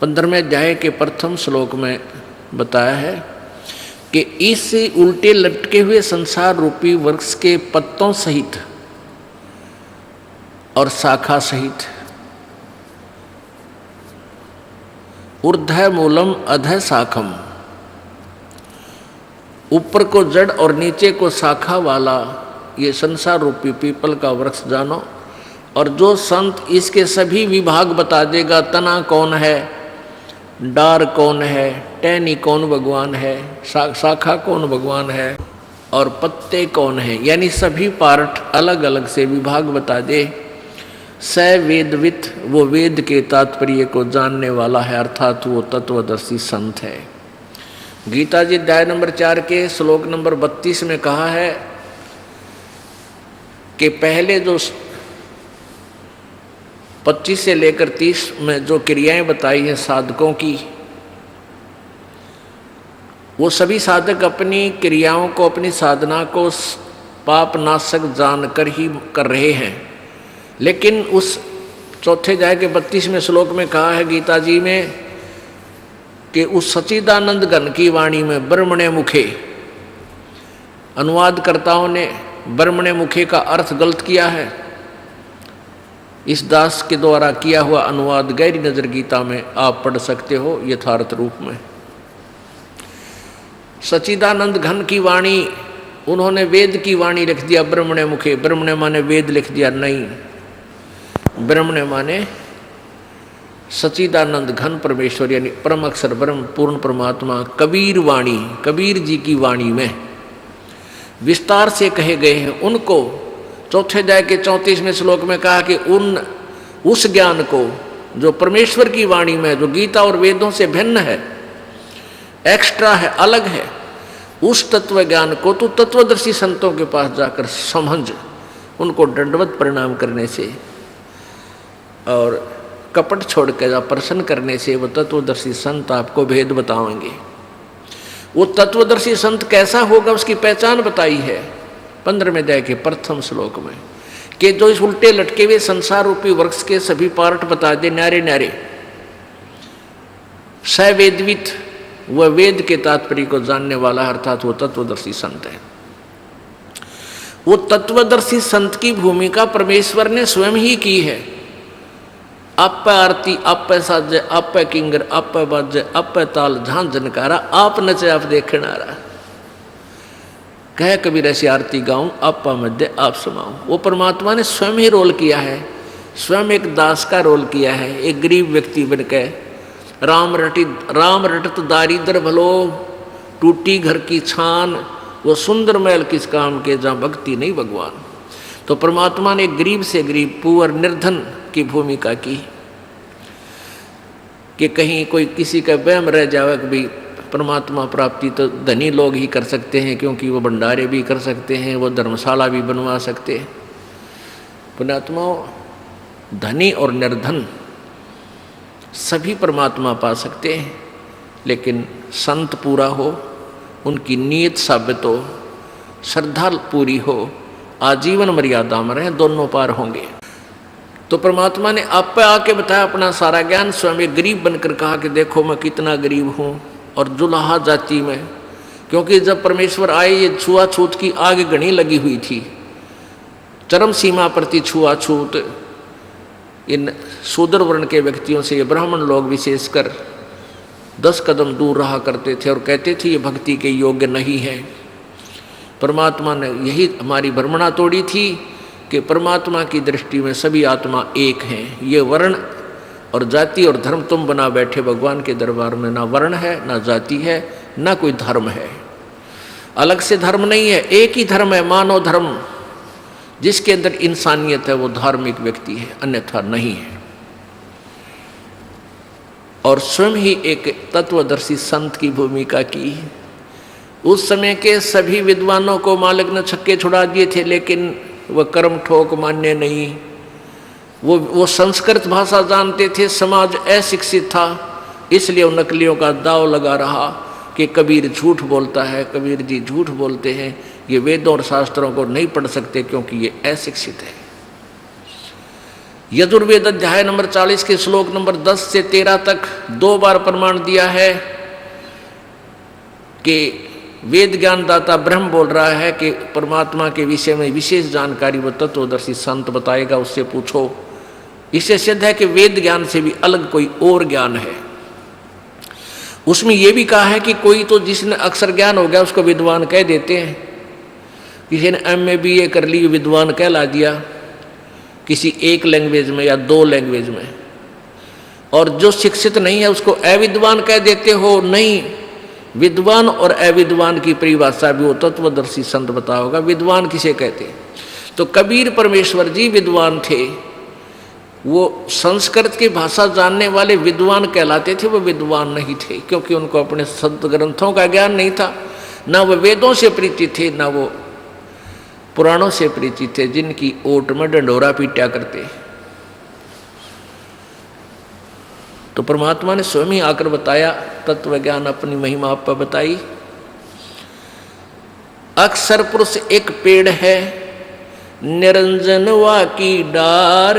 15वें अध्याय के प्रथम श्लोक में बताया है कि इस उल्टे लटके हुए संसार रूपी वृक्ष के पत्तों सहित और शाखा सहित ऊर्ध्व मूलम अधः शाखम, ऊपर को जड़ और नीचे को शाखा वाला ये संसार रूपी पीपल का वृक्ष जानो। और जो संत इसके सभी विभाग बता देगा, तना कौन है, डार कौन है, टहनी कौन भगवान है, शाखा कौन भगवान है और पत्ते कौन है, यानी सभी पार्ट अलग अलग से विभाग बता दे, स वेदवित वो वेद के तात्पर्य को जानने वाला है, अर्थात वो तत्वदर्शी संत है। गीता जी अध्याय नंबर 4 के श्लोक नंबर 32 में कहा है कि पहले जो 25 से लेकर 30 में जो क्रियाएं बताई हैं साधकों की, वो सभी साधक अपनी क्रियाओं को, अपनी साधना को पाप नाशक जानकर ही कर रहे हैं। लेकिन उस चौथे अध्याय के 32वें श्लोक में कहा है गीता जी में कि उस सच्चिदानंद घन की वाणी में ब्रह्मणे मुखे, अनुवादकर्ताओं ने ब्रह्मणे मुखे का अर्थ गलत किया है। इस दास के द्वारा किया हुआ अनुवाद गहरी नजर गीता में आप पढ़ सकते हो यथार्थ रूप में। सच्चिदानंद घन की वाणी उन्होंने वेद की वाणी लिख दिया ब्रह्मणे मुखे। ब्रह्मणे माने वेद लिख दिया, नहीं, ब्रह्मणे माने सच्चिदानंद घन परमेश्वर यानी परम अक्षर ब्रह्म पूर्ण परमात्मा कबीर वाणी, कबीर जी की वाणी में विस्तार से कहे गए हैं। उनको चौथे अध्याय के 34वें श्लोक में कहा कि उस ज्ञान को जो परमेश्वर की वाणी में, जो गीता और वेदों से भिन्न है, एक्स्ट्रा है, अलग है, उस तत्व ज्ञान को तू तत्वदर्शी संतों के पास जाकर समझ, उनको दंडवत प्रणाम करने से और कपट छोड़ के जा प्रसन्न करने से वो तत्वदर्शी संत आपको भेद बताएंगे। वो तत्वदर्शी संत कैसा होगा उसकी पहचान बताई है 15वें अध्याय के प्रथम श्लोक में कि जो इस उल्टे लटके हुए संसार रूपी वृक्ष के सभी पार्ट बता दे न्यारे न्यारे। सवेदवित वह वेद के तात्पर्य को जानने वाला है, अर्थात वो तत्वदर्शी संत है। वो तत्वदर्शी संत की भूमिका परमेश्वर ने स्वयं ही की है। आप आरती, आप साजे, आप किंगर, आप बाजे, आप ताल झांझ झनकारा, आप नचे आप देखने आ रहा। कह कबीर ऐसी आरती गाऊं, आपा मध्य आप समाऊं। वो परमात्मा ने स्वयं ही रोल किया है, स्वयं एक दास का रोल किया है। एक गरीब व्यक्ति बनके राम रटत दारिद्र भलो, टूटी घर की छान, वो सुंदर महल किस काम के जहाँ भक्ति नहीं भगवान। तो परमात्मा ने गरीब से गरीब पुअर निर्धन की भूमिका की कि कहीं कोई किसी का वहम रह जावे कि भाई परमात्मा प्राप्ति तो धनी लोग ही कर सकते हैं, क्योंकि वो भंडारे भी कर सकते हैं, वो धर्मशाला भी बनवा सकते हैं। पुण्यात्मा धनी और निर्धन सभी परमात्मा पा सकते हैं, लेकिन संत पूरा हो, उनकी नीयत साबित हो, श्रद्धा पूरी हो, आजीवन मर्यादा में रहें, दोनों पार होंगे। तो परमात्मा ने आप पे आके बताया अपना सारा ज्ञान। स्वयं एक गरीब बनकर कहा कि देखो मैं कितना गरीब हूँ, और जुलाहा जाति में, क्योंकि जब परमेश्वर आए ये छुआछूत की आग घनी लगी हुई थी, चरम सीमा प्रति छुआछूत, इन शूद्र वर्ण के व्यक्तियों से ये ब्राह्मण लोग विशेषकर 10 कदम दूर रहा करते थे और कहते थे ये भक्ति के योग्य नहीं है। परमात्मा ने यही हमारी भ्रमणा तोड़ी थी कि परमात्मा की दृष्टि में सभी आत्मा एक हैं। ये वर्ण और जाति और धर्म तुम बना बैठे भगवान के दरबार में, ना वर्ण है, ना जाति है, ना कोई धर्म है। अलग से धर्म नहीं है, एक ही धर्म है, मानव धर्म। जिसके अंदर इंसानियत है वो धार्मिक व्यक्ति है, अन्यथा नहीं है। और स्वयं ही एक तत्वदर्शी संत की भूमिका की। उस समय के सभी विद्वानों को मालिक ने छक्के छुड़ा दिए थे, लेकिन वह कर्म ठोक मान्य नहीं। वो संस्कृत भाषा जानते थे, समाज अशिक्षित था, इसलिए उन नकलियों का दाव लगा रहा कि कबीर झूठ बोलता है, कबीर जी झूठ बोलते हैं, ये वेदों और शास्त्रों को नहीं पढ़ सकते क्योंकि ये अशिक्षित है। यजुर्वेद अध्याय नंबर 40 के श्लोक नंबर 10 से 13 तक 2 बार प्रमाण दिया है कि वेद ज्ञानदाता ब्रह्म बोल रहा है कि परमात्मा के विषय में विशेष जानकारी वो तत्वदर्शी संत बताएगा, उससे पूछो। इससे सिद्ध है कि वेद ज्ञान से भी अलग कोई और ज्ञान है। उसमें यह भी कहा है कि कोई तो जिसने अक्षर ज्ञान हो गया उसको विद्वान कह देते हैं। किसी ने MA BA कर ली, विद्वान कहला दिया किसी एक लैंग्वेज में या 2 लैंग्वेज में, और जो शिक्षित नहीं है उसको अविद्वान कह देते हो। नहीं, विद्वान और अविद्वान की परिभाषा भी वो तत्वदर्शी संत बता होगा। विद्वान किसे कहते? तो कबीर परमेश्वर जी विद्वान थे, वो संस्कृत की भाषा जानने वाले विद्वान कहलाते थे। वो विद्वान नहीं थे क्योंकि उनको अपने संत ग्रंथों का ज्ञान नहीं था, ना वो वेदों से परिचित थे, ना वो पुराणों से परिचित थे, जिनकी ओट में डंडोरा पीटा करते। तो परमात्मा ने स्वयं ही आकर बताया, तत्व ज्ञान अपनी महिमा आप पर बताई। अक्षर पुरुष एक पेड़ है, निरंजन वा की डार,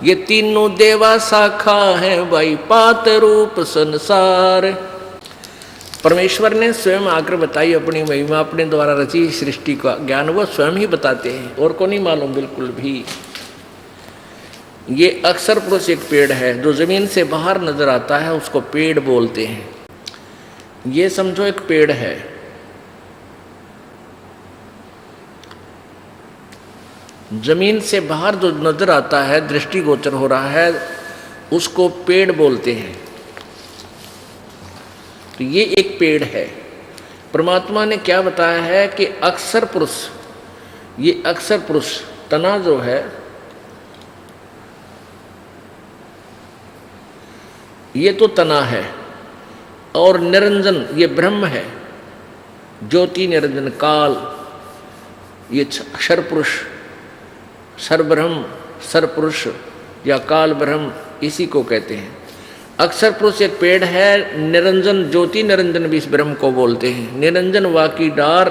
ये तीनों देवा शाखा है, भाई पात रूप संसार। परमेश्वर ने स्वयं आकर बताई अपनी महिमा, अपने द्वारा रची सृष्टि का ज्ञान वो स्वयं ही बताते हैं, और को नहीं मालूम बिल्कुल भी। ये अक्षर पुरुष एक पेड़ है, जो जमीन से बाहर नजर आता है उसको पेड़ बोलते हैं। ये समझो एक पेड़ है, जमीन से बाहर जो नजर आता है, दृष्टिगोचर हो रहा है, उसको पेड़ बोलते हैं। तो ये एक पेड़ है। परमात्मा ने क्या बताया है कि अक्षर पुरुष, ये अक्षर पुरुष तना जो है, ये तो तना है, और निरंजन ये ब्रह्म है, ज्योति निरंजन काल, ये अक्षर पुरुष, सरब्रह्म, सरपुरुष या काल ब्रह्म, इसी को कहते हैं। अक्षर पुरुष एक पेड़ है, निरंजन ज्योति निरंजन भी इस ब्रह्म को बोलते हैं। निरंजन वाकी डार,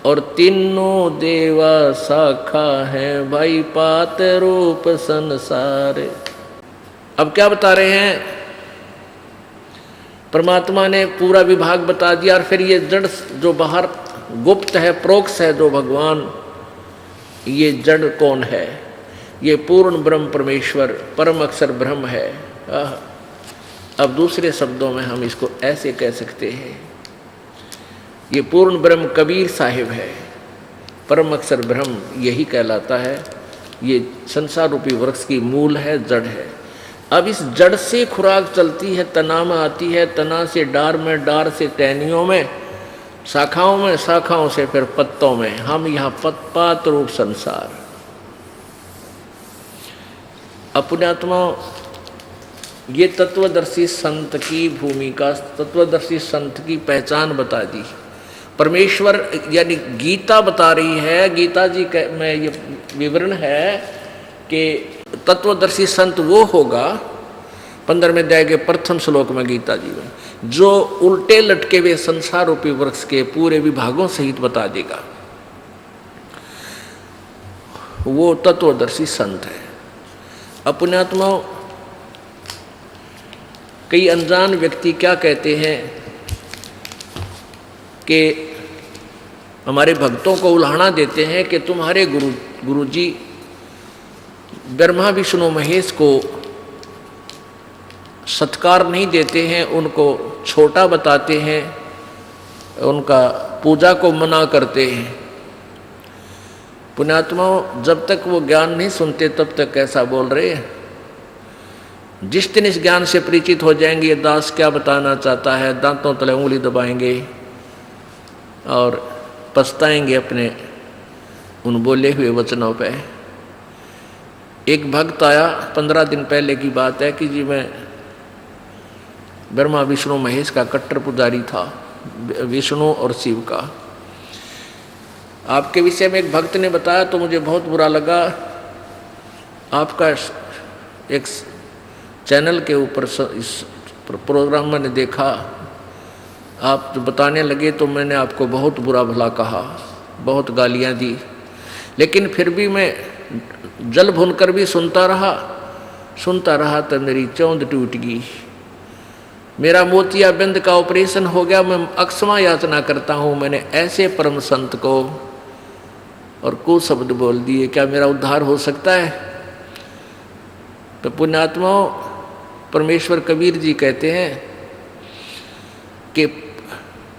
और तीनों देवा शाखा है, भाई पात रूप संसार। अब क्या बता रहे हैं? परमात्मा ने पूरा विभाग बता दिया, और फिर ये जड़ जो बाहर गुप्त है, प्रोक्ष है, जो भगवान, ये जड़ कौन है? ये पूर्ण ब्रह्म परमेश्वर परम अक्षर ब्रह्म है। अब दूसरे शब्दों में हम इसको ऐसे कह सकते हैं, ये पूर्ण ब्रह्म कबीर साहिब है, परम अक्षर ब्रह्म यही कहलाता है। ये संसार रूपी वृक्ष की मूल है, जड़ है। अब इस जड़ से खुराक चलती है, तना में आती है, तना से डार में, डार से टहनियों में, शाखाओं में, शाखाओं से फिर पत्तों में। हम यहाँ पात रूप संसार। अपने आत्मा, ये तत्वदर्शी संत की भूमिका, तत्वदर्शी संत की पहचान बता दी। परमेश्वर यानी गीता बता रही है, गीता जी में ये विवरण है कि तत्वदर्शी संत वो होगा, 15वें अध्याय के प्रथम श्लोक में गीता जी में, जो उल्टे लटके हुए संसार रूपी वृक्ष के पूरे विभागों सहित बता देगा, वो तत्वदर्शी संत है। अपने आत्मा, कई अनजान व्यक्ति क्या कहते हैं कि हमारे भक्तों को उल्हाना देते हैं कि तुम्हारे गुरुजी ब्रह्मा विष्णु महेश को सत्कार नहीं देते हैं, उनको छोटा बताते हैं, उनका पूजा को मना करते हैं। पुण्यात्माओं, जब तक वो ज्ञान नहीं सुनते तब तक कैसा बोल रहे हैं। जिस दिन इस ज्ञान से परिचित हो जाएंगे, ये दास क्या बताना चाहता है, दांतों तले उंगली दबाएंगे और पछताएंगे अपने उन बोले हुए वचनों पे। एक भक्त आया, 15 दिन पहले की बात है कि जी मैं ब्रह्मा विष्णु महेश का कट्टर पुजारी था, विष्णु और शिव का। आपके विषय में एक भक्त ने बताया तो मुझे बहुत बुरा लगा। आपका एक चैनल के ऊपर इस प्रोग्राम मैंने देखा, आप जो बताने लगे तो मैंने आपको बहुत बुरा भला कहा, बहुत गालियां दी, लेकिन फिर भी मैं जल भूनकर भी सुनता रहा तो मेरी चौंध टूट गई। मेरा मोतियाबिंद का ऑपरेशन हो गया, मैं अक्षमा याचना करता हूँ, मैंने ऐसे परम संत को और कुछ शब्द बोल दिए, क्या मेरा उद्धार हो सकता है? तो पुण्यात्माओं, परमेश्वर कबीर जी कहते हैं कि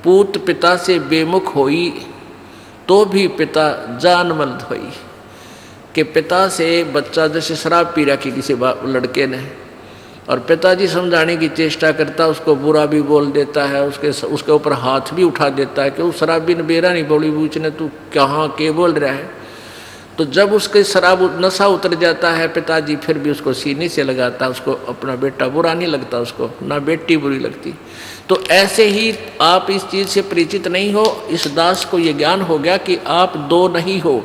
पूत पिता से बेमुख होई तो भी पिता जानमल होई। कि पिता से बच्चा जैसे शराब पी रखी किसी लड़के ने, और पिताजी समझाने की चेष्टा करता, उसको बुरा भी बोल देता है, उसके ऊपर हाथ भी उठा देता है कि उस शराबी ने बेरा नहीं बोली, पूछने तू कहाँ के बोल रहा है। तो जब उसके शराब नशा उतर जाता है, पिताजी फिर भी उसको सीने से लगाता है, उसको अपना बेटा बुरा नहीं लगता, उसको ना बेटी बुरी लगती। तो ऐसे ही आप इस चीज़ से परिचित नहीं हो, इस दास को ये ज्ञान हो गया कि आप दो नहीं हो,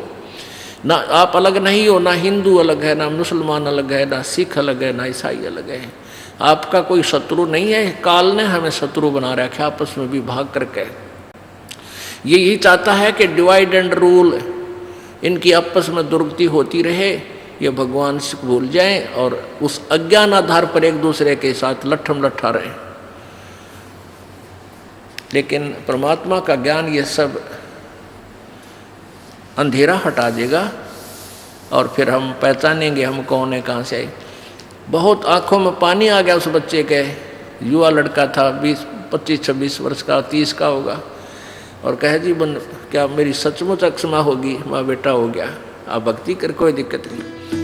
ना आप अलग नहीं हो, ना हिंदू अलग है, ना मुसलमान अलग है, ना सिख अलग है, ना ईसाई अलग है। आपका कोई शत्रु नहीं है, काल ने हमें शत्रु बना रखा आपस में विभाग करके। ये यही चाहता है कि डिवाइड एंड रूल, इनकी आपस में दुर्गति होती रहे, ये भगवान से भूल जाएं और उस अज्ञान आधार पर एक दूसरे के साथ लट्ठम लट्ठा रहें। लेकिन परमात्मा का ज्ञान ये सब अंधेरा हटा देगा और फिर हम पहचानेंगे हम कौन है, कहाँ से आए। बहुत आंखों में पानी आ गया उस बच्चे के, युवा लड़का था, 25-26 वर्ष का, 30 का होगा, और कहे जी क्या मेरी सचमुच अक्षमा होगी? माँ बेटा हो गया, आप भक्ति कर, कोई दिक्कत नहीं।